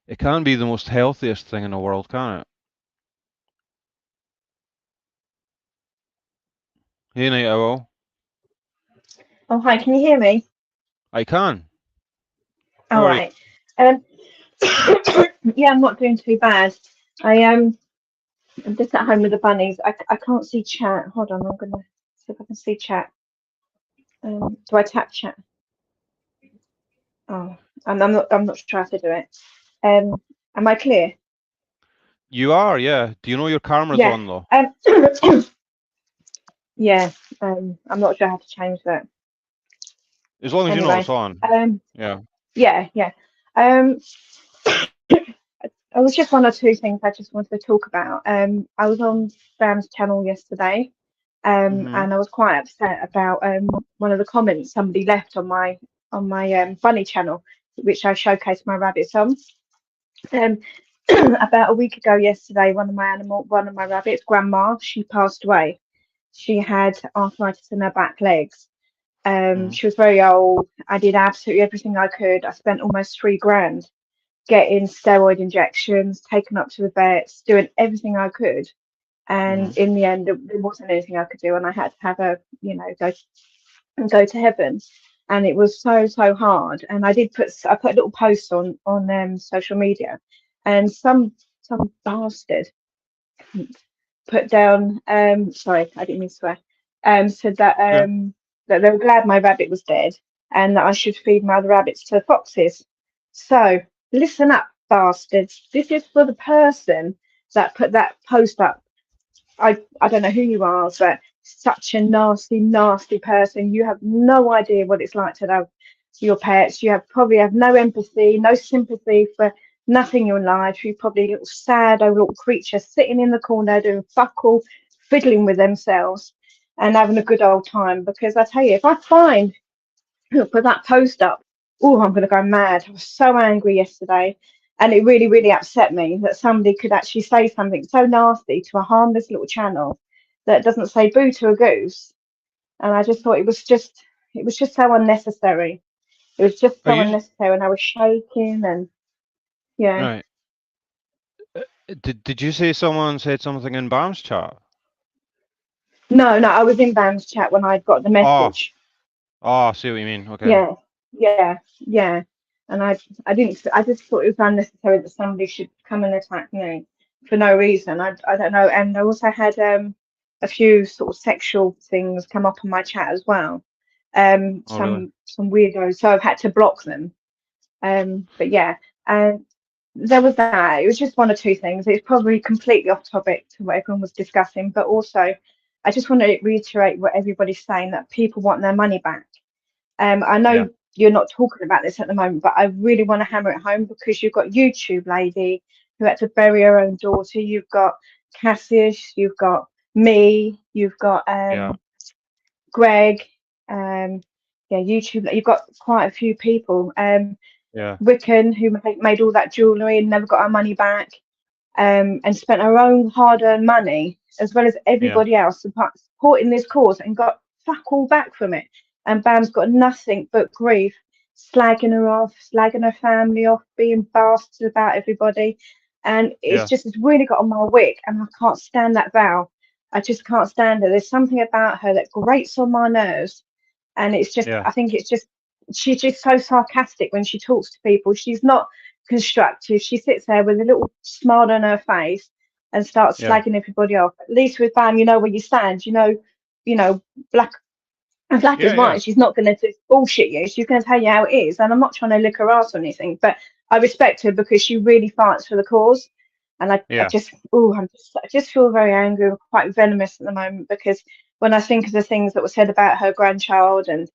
it can't be the most healthiest thing in the world, can it? Hey, Night Owl. Oh, hi, can you hear me? I can. How All are you? right. Um, yeah, I'm not doing too bad. I'm just at home with the bunnies. I can't see chat. Hold on, I'm gonna see if I can see chat. Do I tap chat? Oh, I'm not sure how to do it. Am I clear? You are, yeah. Do you know your camera's Yeah. on though? Yeah. I'm not sure how to change that. As long as you know Anyway. it's on. Yeah. Yeah. It was just one or two things I just wanted to talk about. I was on Sam's channel yesterday, and Mm-hmm. I was quite upset about one of the comments somebody left on my bunny channel, which I showcased my rabbits on. Um, about a week ago yesterday, one of my rabbits, Grandma, she passed away. She had arthritis in her back legs. Mm-hmm. She was very old. I did absolutely everything I could. I spent almost $3,000 getting steroid injections, taken up to the vets, doing everything I could. Mm-hmm. And in the end, there wasn't anything I could do, and I had to have her, go to heaven. And it was so hard. And I put a little post on social media, and some bastard put down, sorry, I didn't mean to swear, said Yeah. that they were glad my rabbit was dead and that I should feed my other rabbits to foxes. So listen up, bastards. This is for the person that put that post up. I don't know who you are, but such a nasty person. You have no idea what it's like to have your pets. You probably have no empathy, no sympathy for nothing in your life. You're probably a little sad old little creature sitting in the corner doing fuck all, fiddling with themselves and having a good old time. Because I tell you, if I find who put that post up, oh, I'm going to go mad. I was so angry yesterday. And it really upset me that somebody could actually say something so nasty to a harmless little channel that doesn't say boo to a goose. And I just thought it was just so unnecessary. It was just Are so you unnecessary, and I was shaking, and yeah. right? Did you say someone said something in Bam's chat? No, I was in Bam's chat when I got the Oh, message. I see what you mean. Okay. Yeah. And I didn't. I just thought it was unnecessary that somebody should come and attack me for no reason. I don't know. And I also had a few sort of sexual things come up on my chat as well. Oh, really? Some weirdos. So I've had to block them. But yeah, and there was that. It was just one or two things. It's probably completely off topic to what everyone was discussing, but also I just want to reiterate what everybody's saying, that people want their money back. I Yeah. know you're not talking about this at the moment, but I really want to hammer it home because you've got YouTube lady who had to bury her own daughter. You've got Cassius, you've got me, you've got Yeah. Greg, yeah, YouTube. You've got quite a few people. Yeah. Wiccan, who made all that jewellery and never got her money back, and spent her own hard-earned money, as well as Yeah. everybody else, supporting this cause, and got fuck all back from it. And Bam's got nothing but grief, slagging her off, slagging her family off, being bastards about everybody. And Yeah. it's really got on my wick, and I can't stand that Val. I just can't stand her. There's something about her that grates on my nerves. And it's just, Yeah. I think it's just, she's just so sarcastic when she talks to people. She's not constructive. She sits there with a little smile on her face and starts Yeah. slagging everybody off. At least with Bam, you know where you stand. You know, black and black is Yeah. white. Yeah. She's not going to just bullshit you. She's going to tell you how it is. And I'm not trying to lick her ass or anything, but I respect her because she really fights for the cause. And I Yeah. just, I just feel very angry and quite venomous at the moment, because when I think of the things that were said about her grandchild and,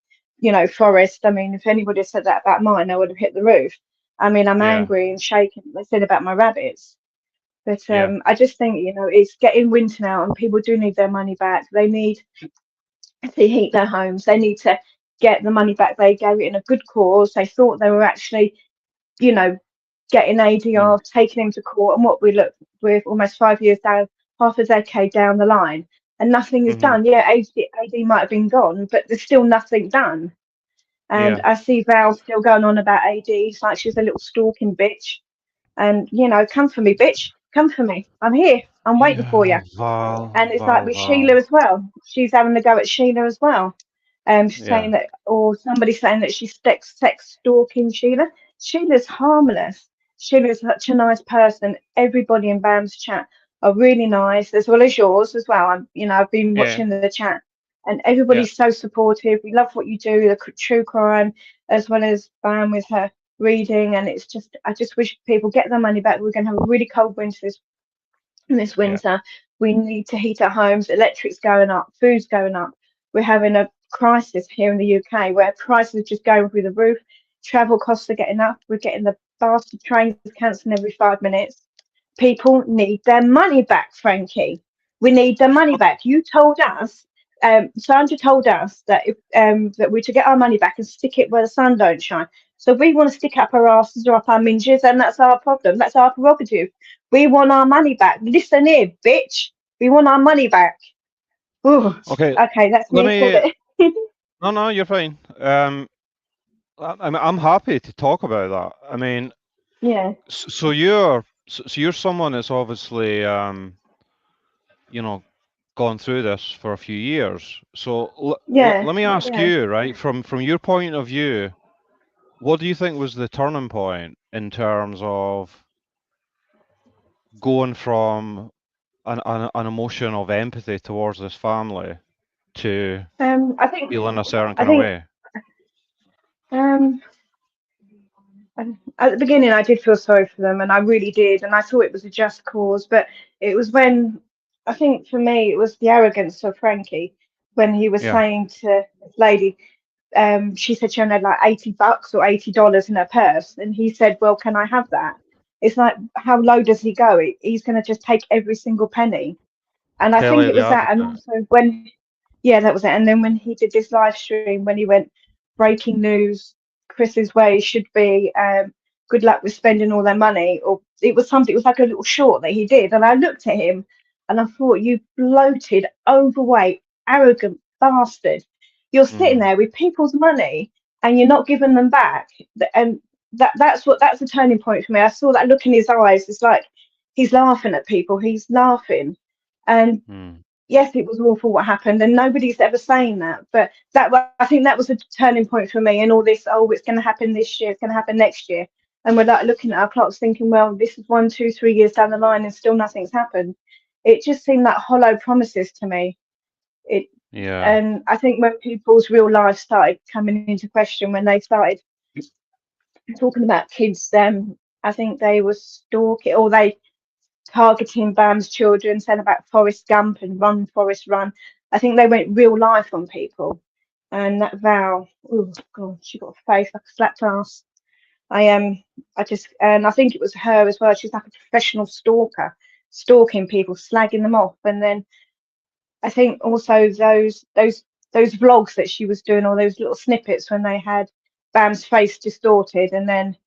Forrest, I mean, if anybody had said that about mine, I would have hit the roof. I mean, I'm Yeah. angry and shaking. They said about my rabbits. But Yeah. I just think, it's getting winter now and people do need their money back. They need to heat their homes. They need to get the money back. They gave it in a good cause. They thought they were actually, you know, getting Mm. ADR, taking him to court. And what we look with almost 5 years down, half a decade down the line, and nothing is Mhm. done. Yeah, AD might have been gone, but there's still nothing done. And Yeah. I see Val still going on about AD. It's like she's a little stalking bitch. And, come for me, bitch. Come for me. I'm here. I'm waiting for you. Yeah. Val. And it's like Val. with Sheila Val. as well. She's having a go at Sheila as well. Yeah. Saying that, or somebody saying that she's sex stalking Sheila. Sheila's harmless. Sheila's such a nice person. Everybody in Bam's chat are really nice, as well as yours as well. I've been Yeah. watching the chat, and Yeah. everybody's so supportive. We love what you do, the true crime, as well as Bam with her reading. And it's just, I just wish people get their money back. We're going to have a really cold winter this Yeah. winter. We need to heat our homes. Electric's going up, food's going up. We're having a crisis here in the UK where prices are just going through the roof. Travel costs are getting up. We're getting the bastard trains cancelling every 5 minutes. People need their money back, Frankie. We need the money back. You told us, Sandra told us that that we're to get our money back and stick it where the sun don't shine. So we want to stick up our asses or up our minges, and that's our problem. That's our prerogative. We want our money back. Listen here, bitch. We want our money back. Ooh, Okay. okay, that's Let me said me. it. No, no, you're fine. I'm happy to talk about that. I mean, Yeah, so you're someone that's obviously you know gone through this for a few years. So yeah, let me ask yeah. you, right, from your point of view, what do you think was the turning point in terms of going from an emotion of empathy towards this family to I think, feeling a certain I kind of think, way? um, at the beginning, I did feel sorry for them, and I really did, and I thought it was a just cause. But it was when, I think for me, it was the arrogance of Frankie when he was Yeah. saying to this lady, she said she only had like $80 or $80 in her purse, and he said, "Well, can I have that?" It's like, how low does he go? He's going to just take every single penny. And I think Kelly it the was that, and Advocate. also when, yeah, that was it. And then when he did this live stream, when he went, breaking news, Chris's way should be, good luck with spending all their money, or it was something, it was like a little short that he did. And I looked at him and I thought, you bloated, overweight, arrogant bastard. You're sitting Mm, there with people's money and you're not giving them back. And that's a turning point for me. I saw that look in his eyes. It's like he's laughing at people, he's laughing. And mm, yes, it was awful what happened, and nobody's ever saying that. But I think that was a turning point for me. And all this, oh, it's going to happen this year, it's going to happen next year, and we're like looking at our clocks, thinking, well, this is 1, 2, 3 years down the line, and still nothing's happened. It just seemed like hollow promises to me. It, yeah. and I think when people's real life started coming into question, when they started talking about kids, I think they were stalking, or they targeting Bam's children, saying about Forrest Gump and Run, Forrest Run. I think they went real life on people. And that Val, oh God, she got a face like a slapped ass. I just, and I think it was her as well. She's like a professional stalker, stalking people, slagging them off. And then I think also those vlogs that she was doing, all those little snippets when they had Bam's face distorted, and then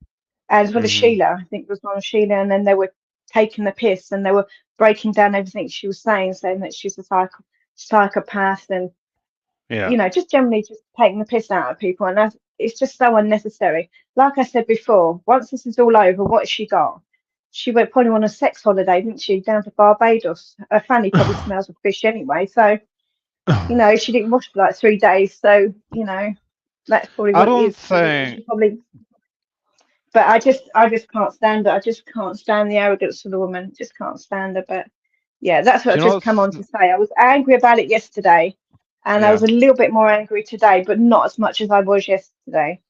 as well as Mhm. Sheila. I think it was one of Sheila, and then they were taking the piss and they were breaking down everything she was saying that she's a psychopath, and Yeah. just generally just taking the piss out of people, and it's just so unnecessary. Like I said before, once this is all over, what has she got? She went probably on a sex holiday, didn't she, down to Barbados? Her fanny probably smells of fish anyway, so she didn't wash for like 3 days, so that's probably I what it don't is. think. She probably, but I just can't stand her. I just can't stand the arrogance of the woman. Just can't stand her. But yeah, that's what Do I've you know? just come on to say. I was angry about it yesterday, and I was Yeah. a little bit more angry today, but not as much as I was yesterday.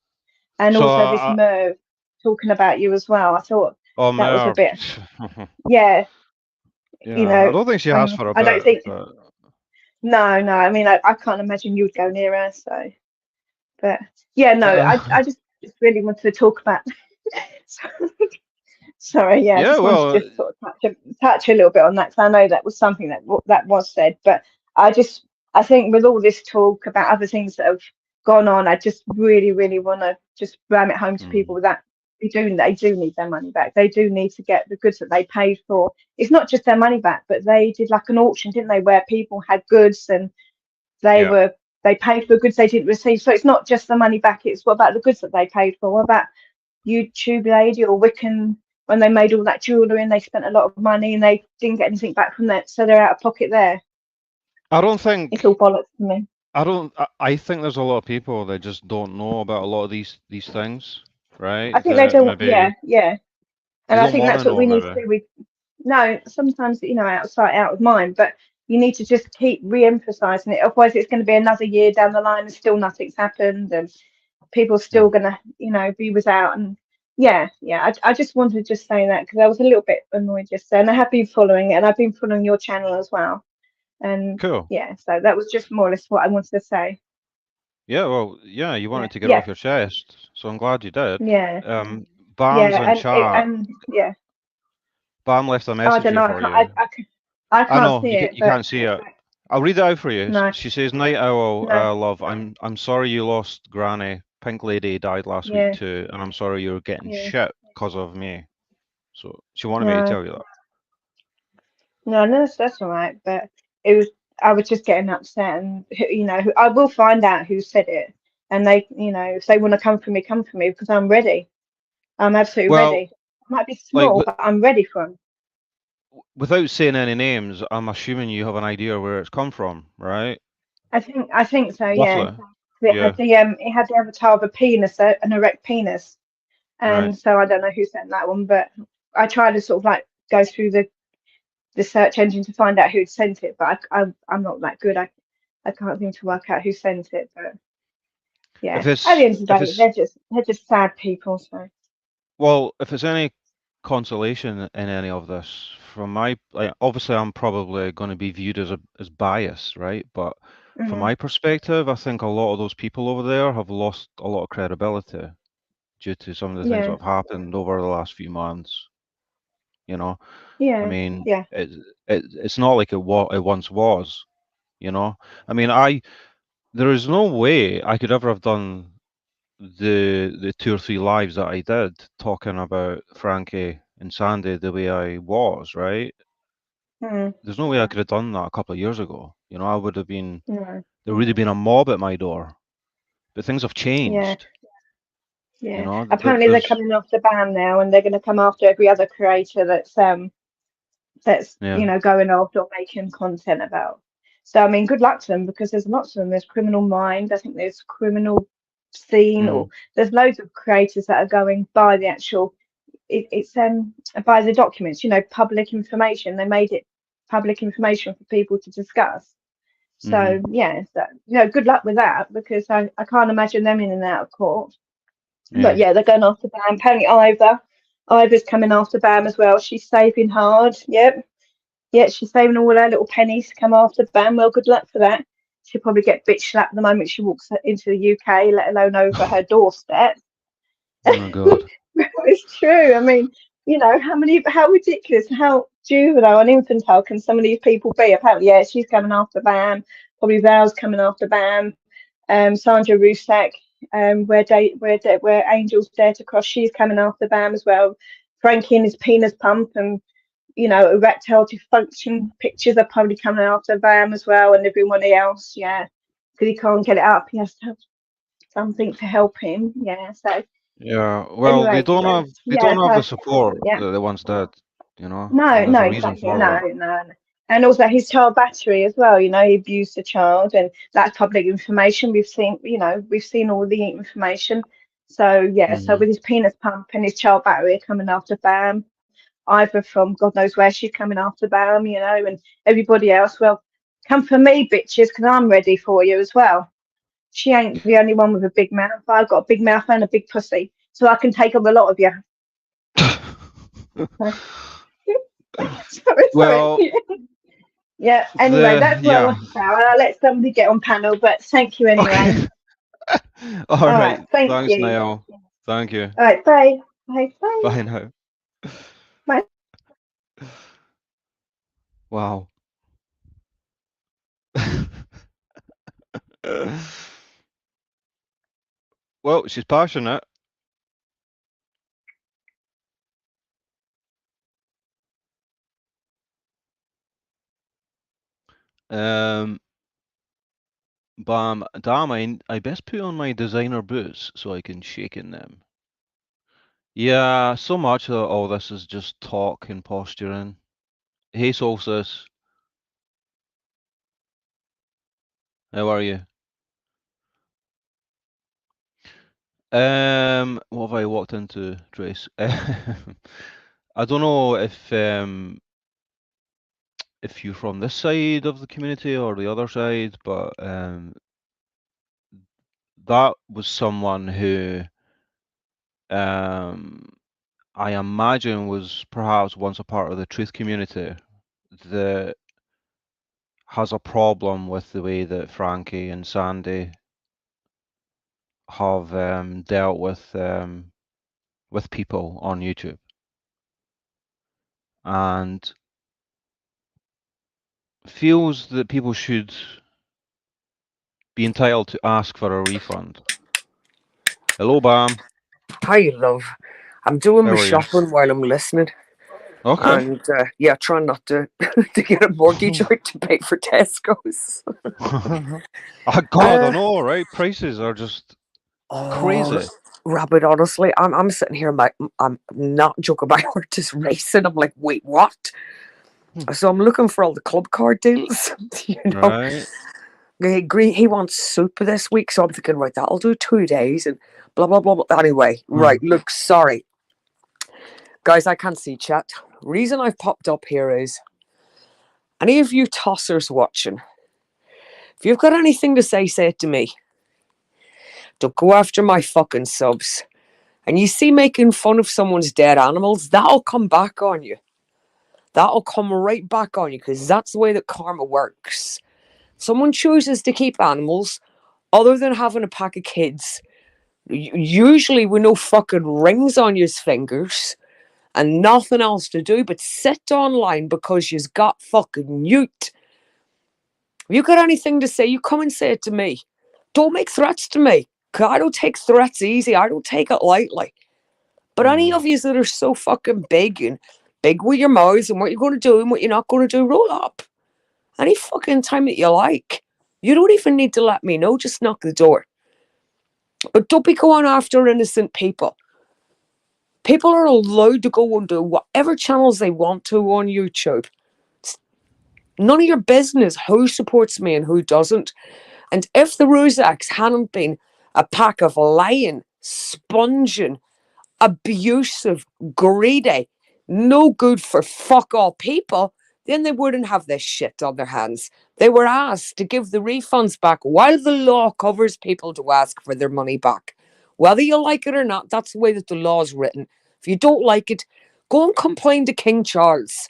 And So, also this Merv talking about you as well. I thought oh, that was a Merv. bit, yeah, Yeah, I don't think she has and for a I don't bit, think, but no, no. I mean, I can't imagine you'd go near her. So, but yeah, no, I uh, just really wanted to talk about. Sorry, yeah, I yeah. just wanted to Well, just sort of touch a little bit on that, because I know that was something that was said, but I just I think with all this talk about other things that have gone on, I just really, really want to just ram it home to mm, people that they do need their money back. They do need to get the goods that they paid for. It's not just their money back, but they did like an auction, didn't they, where people had goods and they yeah. were they paid for goods they didn't receive. So it's not just the money back, it's what about the goods that they paid for? What about YouTube lady or Wiccan, when they made all that jewellery and they spent a lot of money and they didn't get anything back from that, so they're out of pocket there. I don't It's all think. bollocks to me. I don't. I think there's a lot of people that just don't know about a lot of these things, I right? think they That don't, yeah, maybe yeah. they And I don't think want to that's what know, we need to maybe. do. No, sometimes, out of sight, out of mind, but you need to just keep re-emphasizing it. Otherwise, it's going to be another year down the line and still nothing's happened, and people Yeah. still going to, be without. And yeah, I just wanted to just say that because I was a little bit annoyed yesterday, and I have been following it, and I've been following your channel as well. And Cool. yeah, so that was just more or less what I wanted to say. Yeah. Well, yeah. You wanted to get it Yeah, off your chest, so I'm glad you did. yeah, Bam's yeah, in chat. and yeah. Bam left a I message don't here know. for you. I I can't know see it, you but can't see it. I'll read it out for you. no, She says, "Night owl, no, love. I'm sorry you lost Granny. Pink Lady died last week yeah, too, and I'm sorry you're getting yeah, shit because of me." So she wanted me to no, tell you that. no, that's all right. But it was, I was just getting upset, and I will find out who said it, and they, if they want to come for me, come for me because I'm ready. I'm absolutely Well, ready. I might be like small, but I'm ready for them. without saying any names, I'm assuming you have an idea where it's come from, right? I think so. Yeah. Roughly. It Yeah. had the avatar of a penis, an erect penis. Right. And so I don't know who sent that one, but I tried to sort of like go through the search engine to find out who'd sent it, but I'm not that good. I can't seem to work out who sent it. But yeah, If at the it's end of the if day, it's they're just sad people. So well, if it's any consolation in any of this, from my like, obviously I'm probably going to be viewed as biased, right? But from mm, my perspective, I think a lot of those people over there have lost a lot of credibility due to some of the things that yeah, have happened over the last few months. You know, I yeah, mean, yeah, it's not like it once was. You know, I mean, there is no way I could ever have done the 2 or 3 lives that I did talking about Frankie and Sandy the way I was, right? mm, There's no way I could have done that a couple of years ago. You know, I would have been no, there would have been a mob at my door. But things have yeah, changed. You yeah. know, Apparently they're there's coming after BAM now, and they're going to come after every other creator that's yeah, going off or making content about. So I mean, good luck to them, because there's lots of them. There's Criminal Mind, I think there's Criminal Scene, or mm, there's loads of creators that are going by the actual. It's by the documents, public information. They made it public information for people to discuss. mm, So yeah, so good luck with that, because I can't imagine them in and out of court. But yeah, yeah, they're going after Bam. Apparently Ivor's coming after Bam as well. She's saving hard. Yep. Yeah, she's saving all her little pennies to come after Bam. Well, good luck for that. She'll probably get bitch slapped the moment she walks into the UK, let alone over her doorstep. oh God, It's true. I mean, how ridiculous, how juvenile and infantile can some of these people be? Apparently, yeah, she's coming after Bam. Probably Val's coming after Bam. Sandra Rusak, where Angels Dare to Cross, she's coming after Bam as well. Frankie and his penis pump and erectile dysfunction pictures are probably coming after Bam as well, and everybody else. Yeah. because he can't get it up. He has to have something to help him. Yeah. So Yeah. Well, anyway, yeah, they yeah. don't have So the support yeah. that they once did, you know, No, and there's no, a reason exactly. for No, that. no, no. And also his child battery as well. You know, he abused a child, and that's public information. We've seen, you know, we've seen all the information. So yeah. So Hmm. with his penis pump and his child battery coming after Bam, either from God knows where she's coming after Bam, you know, and everybody else. Well, come for me, bitches, because I'm ready for you as well. She ain't the only one with a big mouth. I've got a big mouth and a big pussy, so I can take on a lot of you. Sorry. Well, Yeah. Anyway, that's what I yeah. want to say. I'll let somebody get on panel, but thank you anyway. Okay. All All right. right. Thank Thanks, you. Niall. Thank you. All right. Bye. Bye. Bye. Bye now. Bye. Wow. Well, she's passionate. Um, Bam, damn, I best put on my designer boots so I can shake in them. Yeah, so much of all this is just talk and posturing. Hey, Solstice, how are you? What have I walked into, Trace? I don't know if you're from this side of the community or the other side, but that was someone who um I imagine was perhaps once a part of the truth community that has a problem with the way that Frankie and Sandy have dealt with people on YouTube, and feels that people should be entitled to ask for a refund. Hello, Bam. Hi, love. I'm doing How my are you? shopping while I'm listening, Okay. and yeah, trying not to to get a mortgage out to pay for Tesco's. Oh God, I Uh, know, right? Prices are just oh, crazy. Rabbit. Honestly, I'm sitting here. I'm not joking. My heart is racing. I'm like, wait, what? Hmm. So I'm looking for all the club card deals. You know, Right. he wants soup this week, so I'm thinking, right, that'll do 2 days, and blah blah blah. Blah. Anyway, Hmm. right. Look, sorry, guys, I can't see chat. Reason I've popped up here is any of you tossers watching, if you've got anything to say, say it to me. Don't go after my fucking subs. And you see making fun of someone's dead animals, that'll come back on you. That'll come right back on you because that's the way that karma works. Someone chooses to keep animals other than having a pack of kids, usually with no fucking rings on your fingers and nothing else to do but sit online because you've got fucking newt. If you got anything to say, you come and say it to me. Don't make threats to me. 'Cause I don't take threats easy. I don't take it lightly. But any Hmm. of you that are so fucking big and big with your mouths and what you're going to do and what you're not going to do, roll up. Any fucking time that you like. You don't even need to let me know. Just knock the door. But don't be going after innocent people. People are allowed to go and do whatever channels they want to on YouTube. It's none of your business who supports me and who doesn't. And if the Ruzaks hadn't been a pack of lying, sponging, abusive, greedy, no good for fuck all people, then they wouldn't have this shit on their hands. They were asked to give the refunds back while the law covers people to ask for their money back. Whether you like it or not, that's the way that the law is written. If you don't like it, go and complain to King Charles.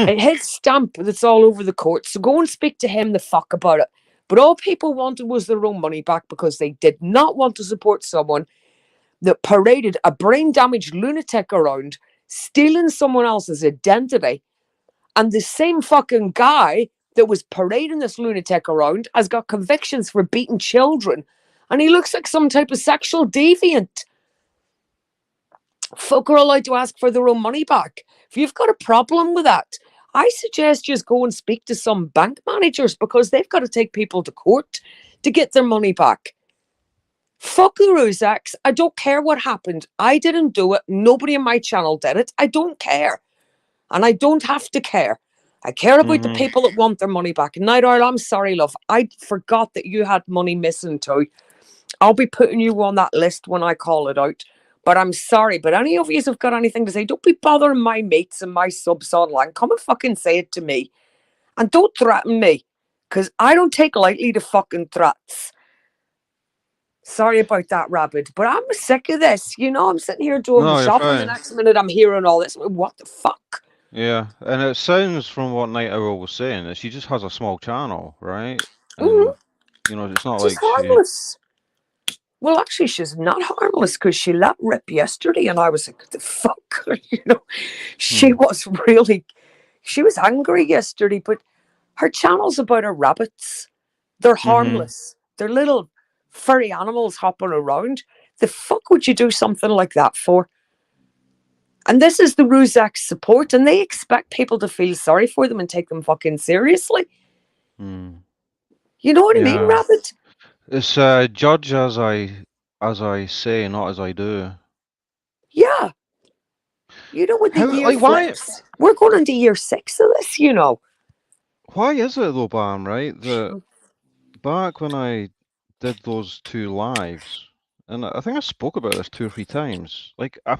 It his stamp that's all over the court, so go and speak to him the fuck about it. But all people wanted was their own money back because they did not want to support someone that paraded a brain damaged lunatic around, stealing someone else's identity. And the same fucking guy that was parading this lunatic around has got convictions for beating children. And he looks like some type of sexual deviant. Folk are allowed to ask for their own money back. If you've got a problem with that, I suggest just go and speak to some bank managers because they've got to take people to court to get their money back. Fuck the Ruzaks. I don't care what happened. I didn't do it. Nobody in my channel did it. I don't care. And I don't have to care. I care about the people that want their money back. Night Owl, I'm sorry, love. I forgot that you had money missing too. I'll be putting you on that list when I call it out. But I'm sorry. But any of you have got anything to say, don't be bothering my mates and my subs online. Come and fucking say it to me. And don't threaten me. Because I don't take lightly to fucking threats. Sorry about that, Rabid. But I'm sick of this. You know, I'm sitting here doing No, my you're shopping. The fine. next minute I'm hearing all this. What the fuck? Yeah, and it sounds from what Night Owl was saying that she just has a small channel, right? Mhm. And you know, it's not She's like she. harmless. Well, actually, she's not harmless because she let rip yesterday, and I was like, "The fuck," you know. She was really, she was angry yesterday. But her channel's about her rabbits. They're harmless. They're little furry animals hopping around. The fuck would you do something like that for? And this is the Ruzak support, and they expect people to feel sorry for them and take them fucking seriously. You know what I mean, Yeah, Rabbit? it's judge as I say, not as I do. Yeah. You know, when the How year like why flips, we're going into year 6 of this, you know. why is it though, Bam? Right, that back when I did those 2 lives, and I think I spoke about this 2 or 3 times. Like I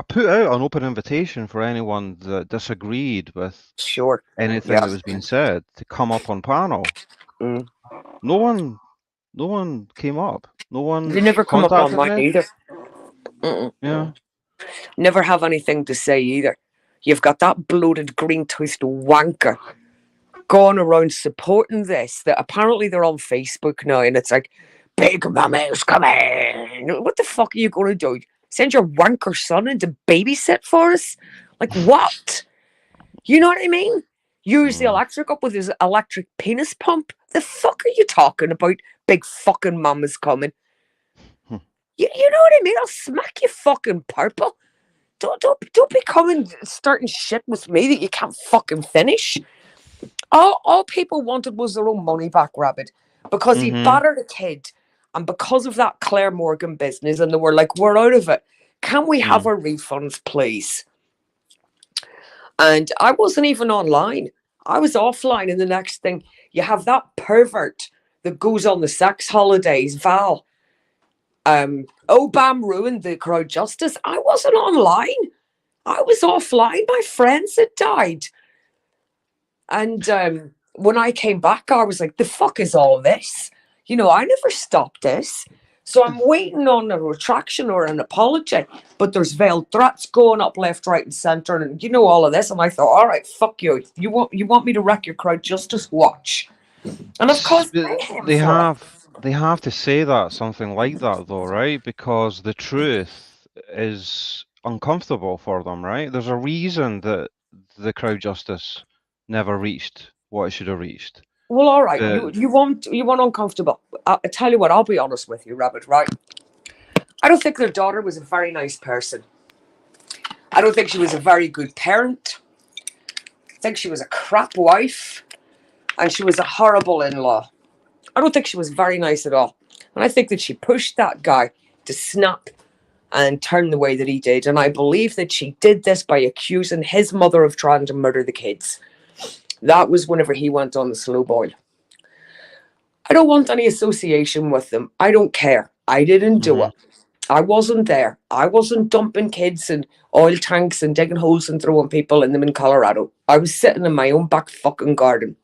put out an open invitation for anyone that disagreed with Sure. anything Yeah. that was being said to come up on panel. Mm. No one came up. No They one never come up on contacted mine me. either. Mm-mm. Yeah. Never have anything to say either. You've got that bloated green-toothed wanker going around supporting this, that apparently they're on Facebook now, and it's like, big mama's coming. What the fuck are you going to do? Send your wanker son in to babysit for us? Like, what? You know what I mean? Use the electric up with his electric penis pump? The fuck are you talking about? Big fucking mama's coming. You know what I mean? I'll smack you fucking purple. Don't be coming starting shit with me that you can't fucking finish. All people wanted was their own money back, Rabbit, because he battered a kid, and because of that Claire Morgan business, and they were like, "We're out of it. Can we have our refunds, please?" And I wasn't even online. I was offline, and the next thing you have that pervert that goes on the sex holidays, Val. Obam ruined the crowd justice. I wasn't online. I was offline. My friends had died. And when I came back, I was like, the fuck is all this? You know, I never stopped this. So I'm waiting on a retraction or an apology. But there's veiled threats going up left, right, and centre, and you know all of this. And I thought, all right, fuck you. You want me to wreck your crowd justice? Watch. And of course, mayhem They for it. have to say that something like that though, right? Because the truth is uncomfortable for them, right? There's a reason that the crowd justice never reached what it should have reached. Well, all right. The, You want uncomfortable. I tell you what. I'll be honest with you, Rabbit. Right? I don't think their daughter was a very nice person. I don't think she was a very good parent. I think she was a crap wife, and she was a horrible in-law. I don't think she was very nice at all, and I think that she pushed that guy to snap and turn the way that he did. And I believe that she did this by accusing his mother of trying to murder the kids. That was whenever he went on the slow boil. I don't want any association with them. I don't care. I didn't do it. I wasn't there. I wasn't dumping kids in oil tanks and digging holes and throwing people in them in Colorado. I was sitting in my own back fucking garden.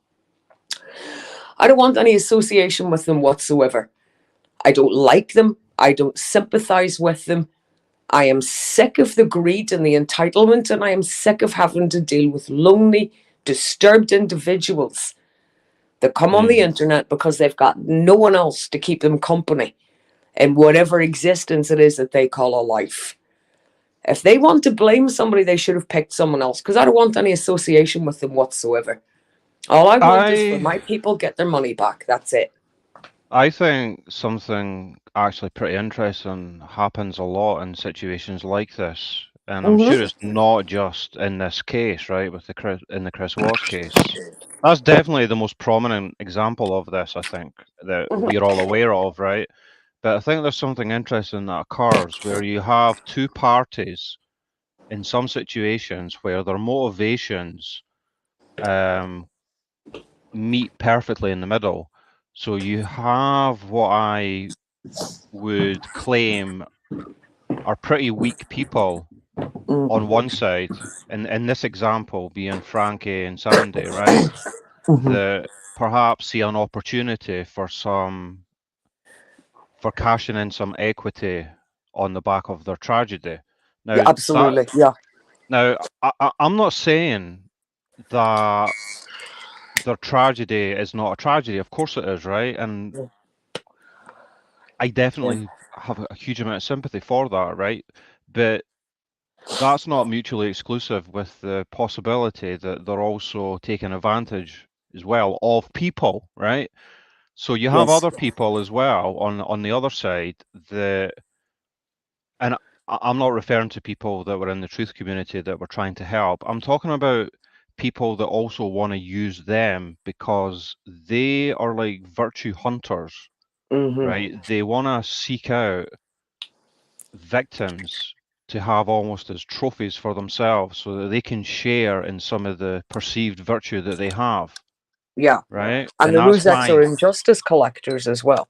I don't want any association with them whatsoever. I don't like them. I don't sympathize with them. I am sick of the greed and the entitlement, and I am sick of having to deal with lonely, disturbed individuals that come on the internet because they've got no one else to keep them company in whatever existence it is that they call a life. If they want to blame somebody, they should have picked someone else, because I don't want any association with them whatsoever. All I want is for my people get their money back. That's it. I think something actually pretty interesting happens a lot in situations like this. and I'm sure it's not just in this case, right? With the Chris Watts case, that's definitely the most prominent example of this, I think, that we're all aware of, right? But I think there's something interesting that occurs where you have two parties in some situations where their motivations meet perfectly in the middle. So you have what I would claim are pretty weak people on one side, and in this example being Frankie and Sandy, right? That perhaps see an opportunity for cashing in some equity on the back of their tragedy. Yeah, Now absolutely. Yeah. I'm not saying that their tragedy is not a tragedy. Of course it is, right? And I definitely have a huge amount of sympathy for that, right? But that's not mutually exclusive with the possibility that they're also taking advantage as well of people, right? So you have Yes. other people as well on the other side that, and I'm not referring to people that were in the truth community that were trying to help. I'm talking about people that also want to use them because they are like virtue hunters, right? They want to seek out victims to have almost as trophies for themselves so that they can share in some of the perceived virtue that they have, Yeah. right? And And the that's Rosettes why, are injustice collectors as well.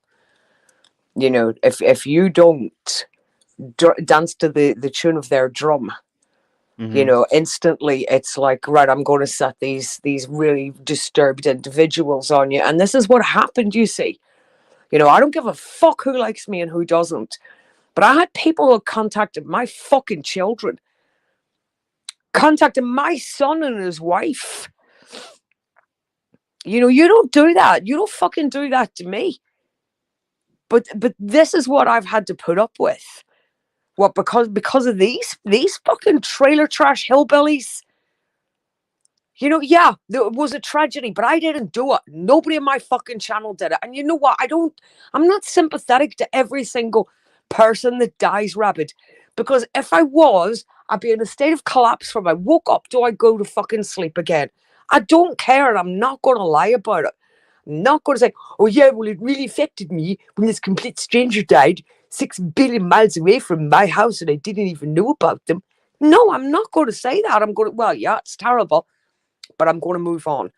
You know, if you don't dance to the tune of their drum, you know, instantly it's like, right, I'm going to set these really disturbed individuals on you. And this is what happened, you see. You know, I don't give a fuck who likes me and who doesn't. But I had people who contacted my fucking children, contacted my son and his wife. You know, you don't do that. You don't fucking do that to me. But this is what I've had to put up with. What, because of these fucking trailer trash hillbillies? You know, yeah, it was a tragedy, but I didn't do it. Nobody on my fucking channel did it. And you know what? I'm not sympathetic to every single person that dies, Rabid. Because if I was, I'd be in a state of collapse from I woke up to I go to fucking sleep again. I don't care, and I'm not going to lie about it. I'm not going to say, oh yeah, well, it really affected me when this complete stranger died 6 billion miles away from my house and I didn't even know about them. No, I'm not going to say that. I'm going to, well, yeah, it's terrible, but I'm going to move on.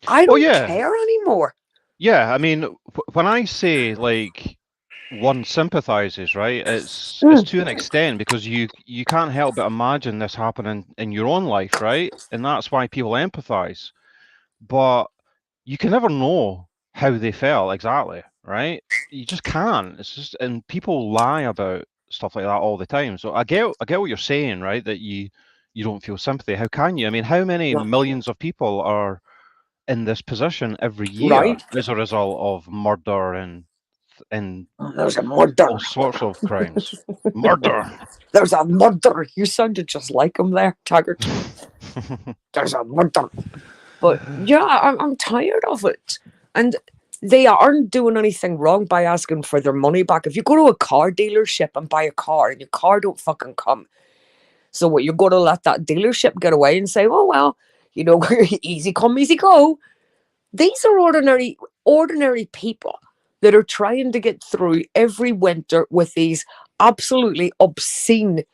I well, don't yeah, care anymore. yeah. I mean, when I say like one sympathizes, right, it's to an extent because you can't help but imagine this happening in your own life, right? And that's why people empathize. But you can never know how they felt exactly, right? You just can't. It's just, and people lie about stuff like that all the time. So I get what you're saying, right? That you don't feel sympathy. How can you? I mean, how many Yeah. millions of people are in this position every year Right? as a result of murder and There's a murder. all sorts of crimes? Murder. There's a murder. You sounded just like him there, Taggart. There's a murder. But yeah, I'm tired of it. And they aren't doing anything wrong by asking for their money back. If you go to a car dealership and buy a car and your car don't fucking come, so what, you're going to let that dealership get away and say, oh, well, you know, easy come, easy go. These are ordinary people that are trying to get through every winter with these absolutely obscene,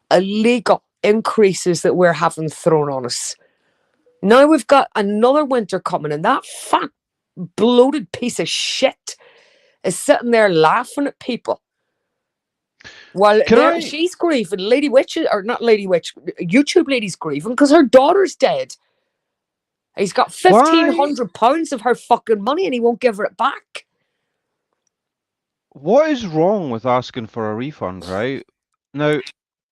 illegal increases that we're having thrown on us. Now we've got another winter coming, and that fat, bloated piece of shit is sitting there laughing at people. While she's grieving, Lady Witch, or not Lady Witch, YouTube lady's grieving because her daughter's dead. He's got £1,500 of her fucking money and he won't give her it back. What is wrong with asking for a refund, right? Now,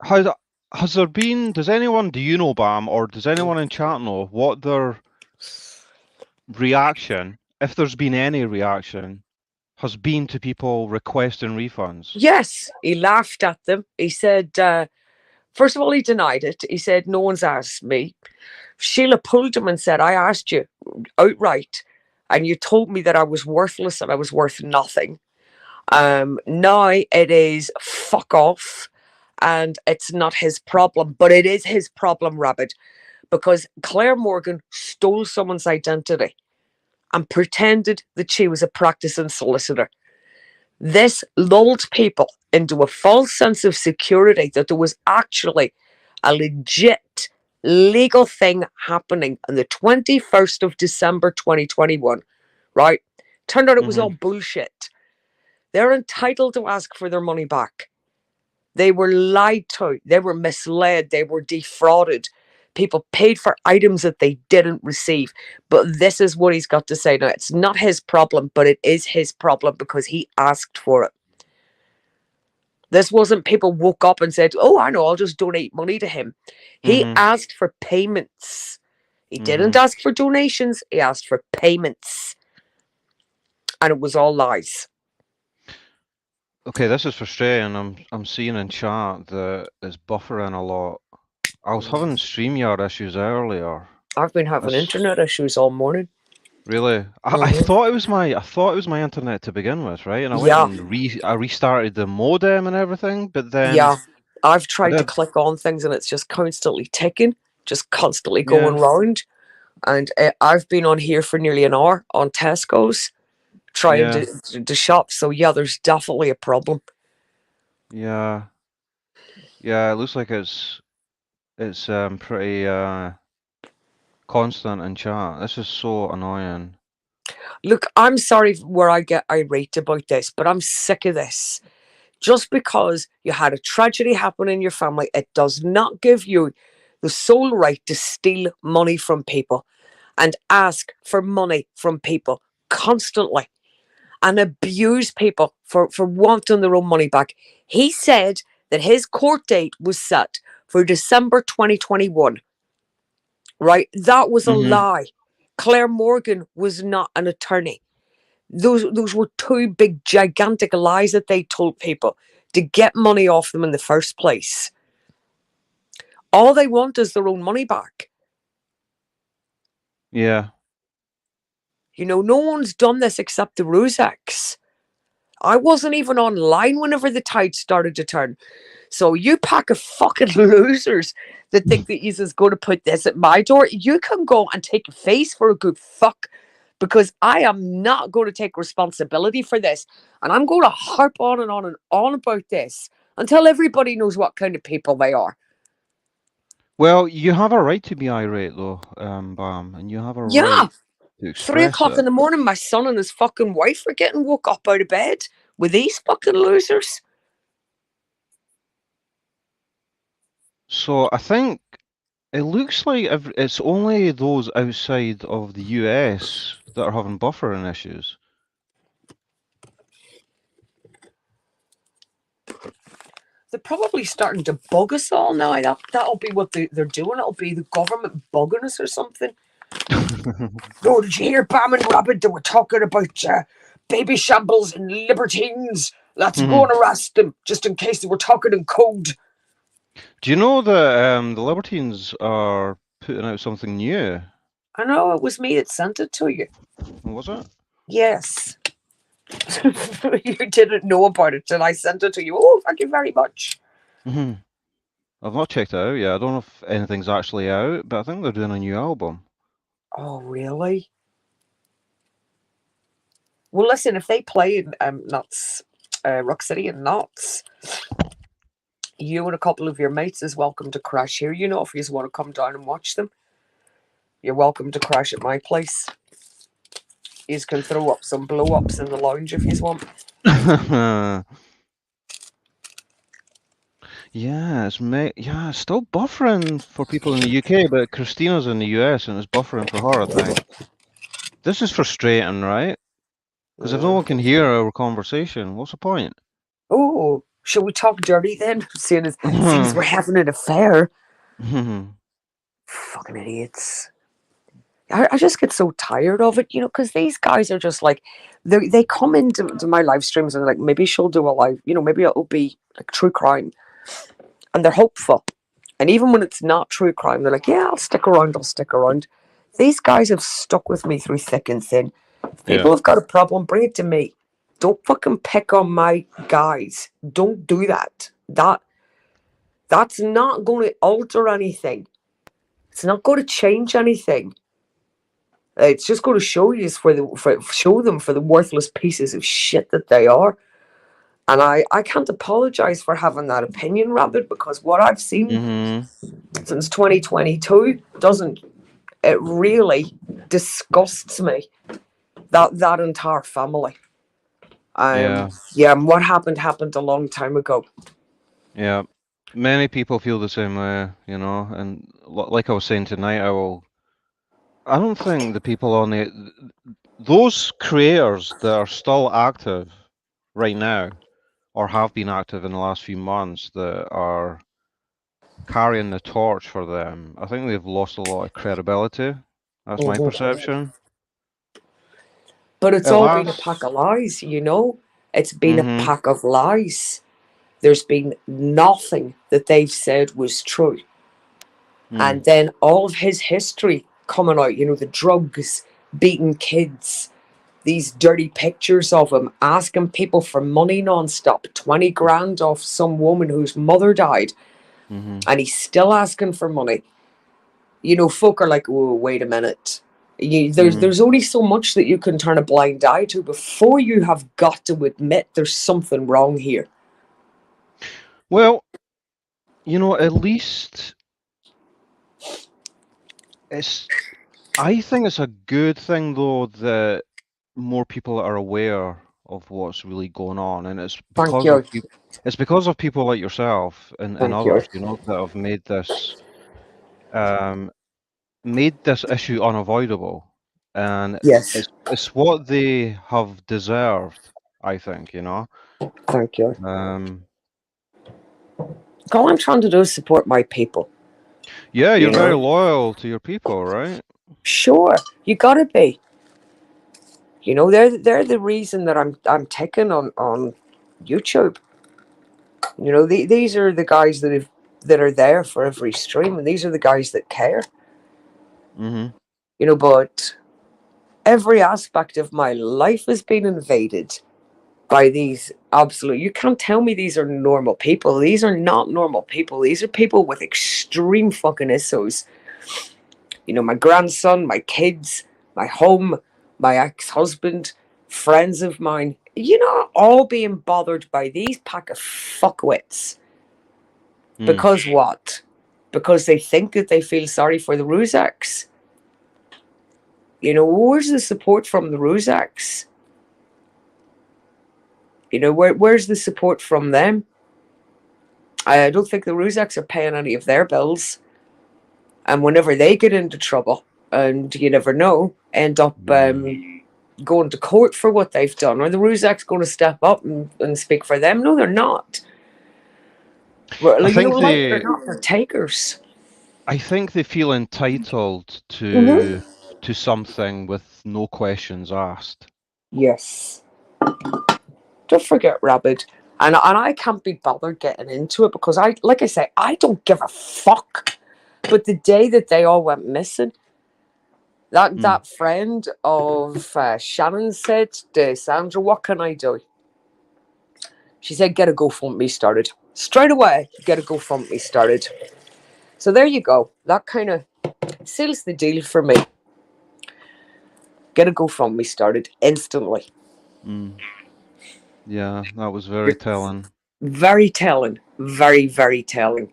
has there been, does anyone, do you know, Bam, or does anyone in chat know what their reaction, if there's been any reaction, has been to people requesting refunds? Yes, he laughed at them. He said, first of all, he denied it. He said, no one's asked me. Sheila pulled him and said, I asked you outright, and you told me that I was worthless and I was worth nothing. Now it is fuck off. and it's not his problem, but it is his problem, Rabid, because Claire Morgan stole someone's identity and pretended that she was a practicing solicitor. This lulled people into a false sense of security that there was actually a legit legal thing happening on the 21st of December 2021, right? Turned out it was all bullshit. They're entitled to ask for their money back. They were lied to, they were misled, they were defrauded. People paid for items that they didn't receive. But this is what he's got to say now. It's not his problem, but it is his problem because he asked for it. This wasn't people woke up and said, oh, I know, I'll just donate money to him. He asked for payments. He didn't ask for donations, he asked for payments. And it was all lies. Okay, this is frustrating. I'm seeing in chat that it's buffering a lot. I was having StreamYard issues earlier. I've been having internet issues all morning. Really? I thought it was my internet to begin with, right? And I went and I restarted the modem and everything, but then I've tried to click on things and it's just constantly ticking, just constantly going round. And I've been on here for nearly an hour on Tesco's trying to shop. So yeah, there's definitely a problem. Yeah, it looks like it's pretty constant in chat. This is so annoying. Look, I'm sorry where I get irate about this, but I'm sick of this. Just because you had a tragedy happen in your family, it does not give you the sole right to steal money from people and ask for money from people constantly and abuse people for wanting their own money back. He said that his court date was set for December 2021. Right? That was a lie. Claire Morgan was not an attorney. Those were two big, gigantic lies that they told people to get money off them in the first place. All they want is their own money back. Yeah. You know, no one's done this except the Rusex. I wasn't even online whenever the tide started to turn. So you pack of fucking losers that think that you're going to put this at my door, you can go and take a face for a good fuck, because I am not going to take responsibility for this. And I'm going to harp on and on and on about this until everybody knows what kind of people they are. Well, you have a right to be irate, though, Bam, and you have a right to express 3 o'clock in the morning, my son and his fucking wife are getting woke up out of bed with these fucking losers. So I think it looks like it's only those outside of the US that are having buffering issues. They're probably starting to bug us all now. That'll be what they're doing. It'll be the government bugging us or something. Oh, did you hear Bam and Rabid? They were talking about baby shambles and libertines. Let's go and arrest them, just in case they were talking in code. Do you know that the Libertines are putting out something new? I know, it was me that sent it to you. Was it? Yes. You didn't know about it, and I sent it to you. Oh, thank you very much. I've not checked it out yet. I don't know if anything's actually out, but I think they're doing a new album. Oh, really? Well, listen, if they play in Knots, Rock City and Knots, you and a couple of your mates is welcome to crash here. You know, if you just want to come down and watch them, you're welcome to crash at my place. You can throw up some blow-ups in the lounge if you want. Yeah, it's still buffering for people in the UK, but Christina's in the US and it's buffering for her, I think. This is frustrating, right? Because if no one can hear our conversation, what's the point? Oh, shall we talk dirty then? Seeing as we're having an affair. Fucking idiots. I just get so tired of it, you know, because these guys are just like, they come into my live streams and they're like, maybe she'll do a live, you know, maybe it'll be like true crime. And they're hopeful. And even when it's not true crime, they're like, yeah, I'll stick around. These guys have stuck with me through thick and thin. If people have got a problem, bring it to me. Don't fucking pick on my guys. Don't do that. That's not going to alter anything. It's not going to change anything. It's just going to show them for the worthless pieces of shit that they are. And I can't apologize for having that opinion, Rabbit, because what I've seen Mm-hmm. since 2022 doesn't, it really disgusts me. That entire family. Yeah. Yeah, and what happened a long time ago. Yeah. Many people feel the same way, you know, and like I was saying tonight, I don't think the people on those creators that are still active right now or have been active in the last few months that are carrying the torch for them, I think they've lost a lot of credibility. That's my Mhm. perception. But it's It all been a pack lasts. of lies, you know? It's been a Mm-hmm. pack of lies. There's been nothing that they've said was true. Mm. And then all of his history coming out, you know, the drugs, beating kids, these dirty pictures of him asking people for money non-stop, 20 grand off some woman whose mother died, Mm-hmm. and he's still asking for money. You know, folk are like, oh, wait a minute. Mm-hmm. There's only so much that you can turn a blind eye to before you have got to admit there's something wrong here. Well, you know, at least it's. I think it's a good thing though that more people are aware of what's really going on, and Thank you. it's because of people like yourself and Thank you. others, you know, that have um, made this issue unavoidable, and Yes. it's what they have deserved, I think, you know. Thank you. Um, All I'm trying to do is support my people. yeah, You you're very know? loyal to your people, right? Sure. You gotta be. You know, they're the reason that I'm taking on YouTube. You know, these are the guys that are there for every stream, and these are the guys that care. Mm-hmm. You know, but every aspect of my life has been invaded by these absolute. You can't tell me these are normal people. These are not normal people. These are people with extreme fucking issues. You know, my grandson, my kids, my home, my ex-husband, friends of mine, you know, all being bothered by these pack of fuckwits. Mm. Because what? Because they think that they feel sorry for the Rusex. You know, where's the support from the Rusex? You know, where's the support from them? I don't think the Rusex are paying any of their bills. And whenever they get into trouble, and you never know, end up Mm. going to court for what they've done, or the Rusex going to step up and speak for them. No, they're not. I Well, you know, think like it or they not, they're takers. I think they feel entitled Mm-hmm. to something with no questions asked. Yes. Don't forget Rabid. And I can't be bothered getting into it because like I say, I don't give a fuck. But the day that they all went missing, Mm. that friend of Shannon said to Sandra, "What can I do?" She said, "Get a GoFundMe started straight away. Get a GoFundMe started." So there you go. That kind of seals the deal for me. Get a GoFundMe started instantly. Mm. Yeah, that was very telling. Very telling. Very, very telling.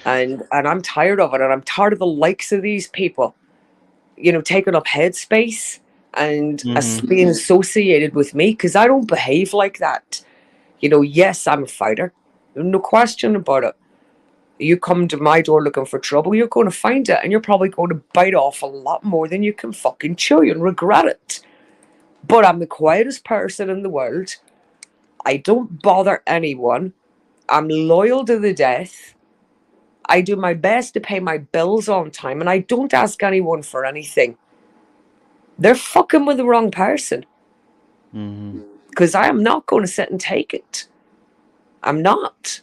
And I'm tired of it, and I'm tired of the likes of these people, you know, taking up headspace and Mm-hmm. being associated with me because I don't behave like that. You know, yes, I'm a fighter, no question about it. You come to my door looking for trouble, you're going to find it, and you're probably going to bite off a lot more than you can fucking chew and regret it. But I'm the quietest person in the world. I don't bother anyone. I'm loyal to the death. I do my best to pay my bills on time, and I don't ask anyone for anything. They're fucking with the wrong person Mm-hmm. because I am not going to sit and take it. I'm not.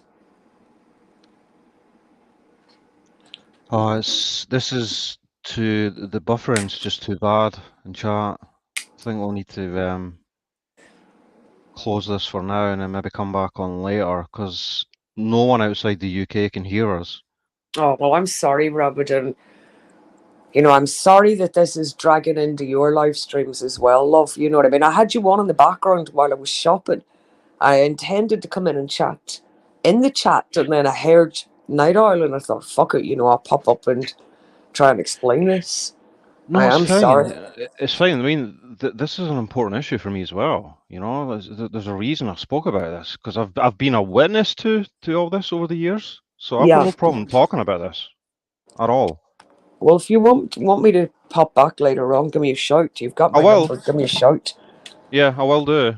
Oh, this is too the buffering's just too bad in chat. I think we'll need to close this for now and then maybe come back on later because no one outside the UK can hear us. Oh, well, I'm sorry, Robert, and I'm sorry that this is dragging into your live streams as well, love. You know what I mean? I had you on in the background while I was shopping. I intended to come in and chat in the chat, and then I heard Night Owl, and I thought, fuck it, I'll pop up and try and explain this. I No, it's am fine. sorry. It's fine. I mean, this is an important issue for me as well. There's a reason I spoke about this because I've been a witness to all this over the years. So I've got Yeah. no problem talking about this at all. Well, if you want me to pop back later on, give me a shout. You've got I my will. number. Give me a shout. Yeah, I will do.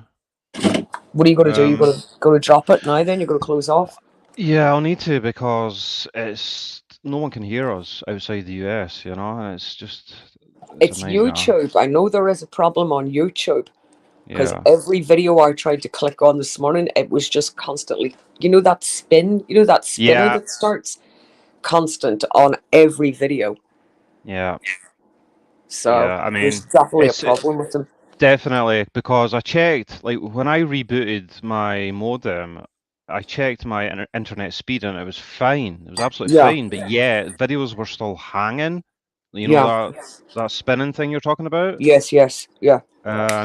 What are you going to do? You going to drop it now? Then you're going to close off? Yeah, I'll need to because no one can hear us outside the US. And it's just It's a nightmare. YouTube. I know there is a problem on YouTube because Yeah. every video I tried to click on this morning, it was just constantly. That spin. That spinner Yeah. that starts constant on every video. Yeah. So Yeah. I there's mean, definitely a it's problem with them. definitely because I checked, like when I rebooted my modem, I checked my internet speed and it was fine. It was absolutely Yeah. fine. But yeah, videos were still hanging. Yeah. That spinning thing you're talking about. Yes. Yeah.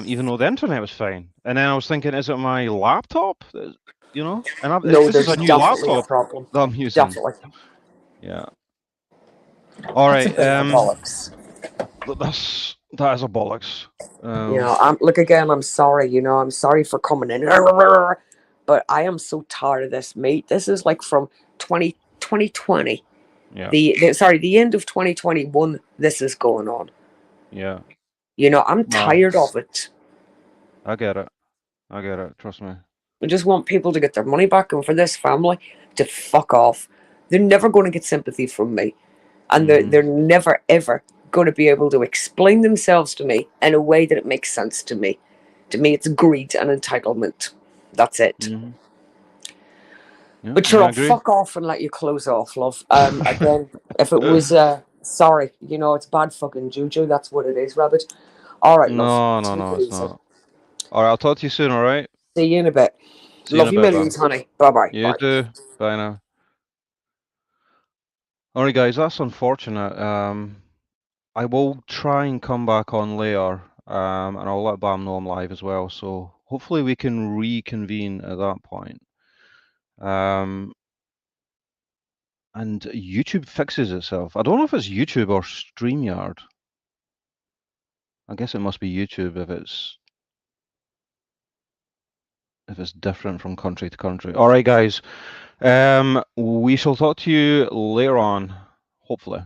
Even though the internet was fine. And then I was thinking, is it my laptop? And No, this is there's a new definitely a laptop problem. that I'm using. Definitely. Yeah. All That's a right. bit of bollocks. That is a bollocks. Look again. I'm sorry. I'm sorry for coming in, but I am so tired of this, mate. This is like from 2020. Yeah. The end of 2021. This is going on. Yeah. I'm tired of it. I get it. Trust me. I just want people to get their money back, and for this family to fuck off. They're never going to get sympathy from me, and they're never ever going to be able to explain themselves to me in a way that it makes sense to me. To me, it's greed and entitlement. That's it. Mm-hmm. Yeah, But sure, I I'll agree. fuck off and let you close off, love. Again, if it was sorry, it's bad fucking juju. That's what it is, Rabbit. All right, love. No, it's not. All right, I'll talk to you soon. All right. See you in a bit. See you in Love a you bit, millions, bye. honey. Bye-bye. You Bye. too. Bye now. All right, guys, that's unfortunate. I will try and come back on later, and I'll let Bam know I'm live as well. So hopefully we can reconvene at that point. And YouTube fixes itself. I don't know if it's YouTube or StreamYard. I guess it must be YouTube if it's different from country to country. All right, guys. We shall talk to you later on, hopefully.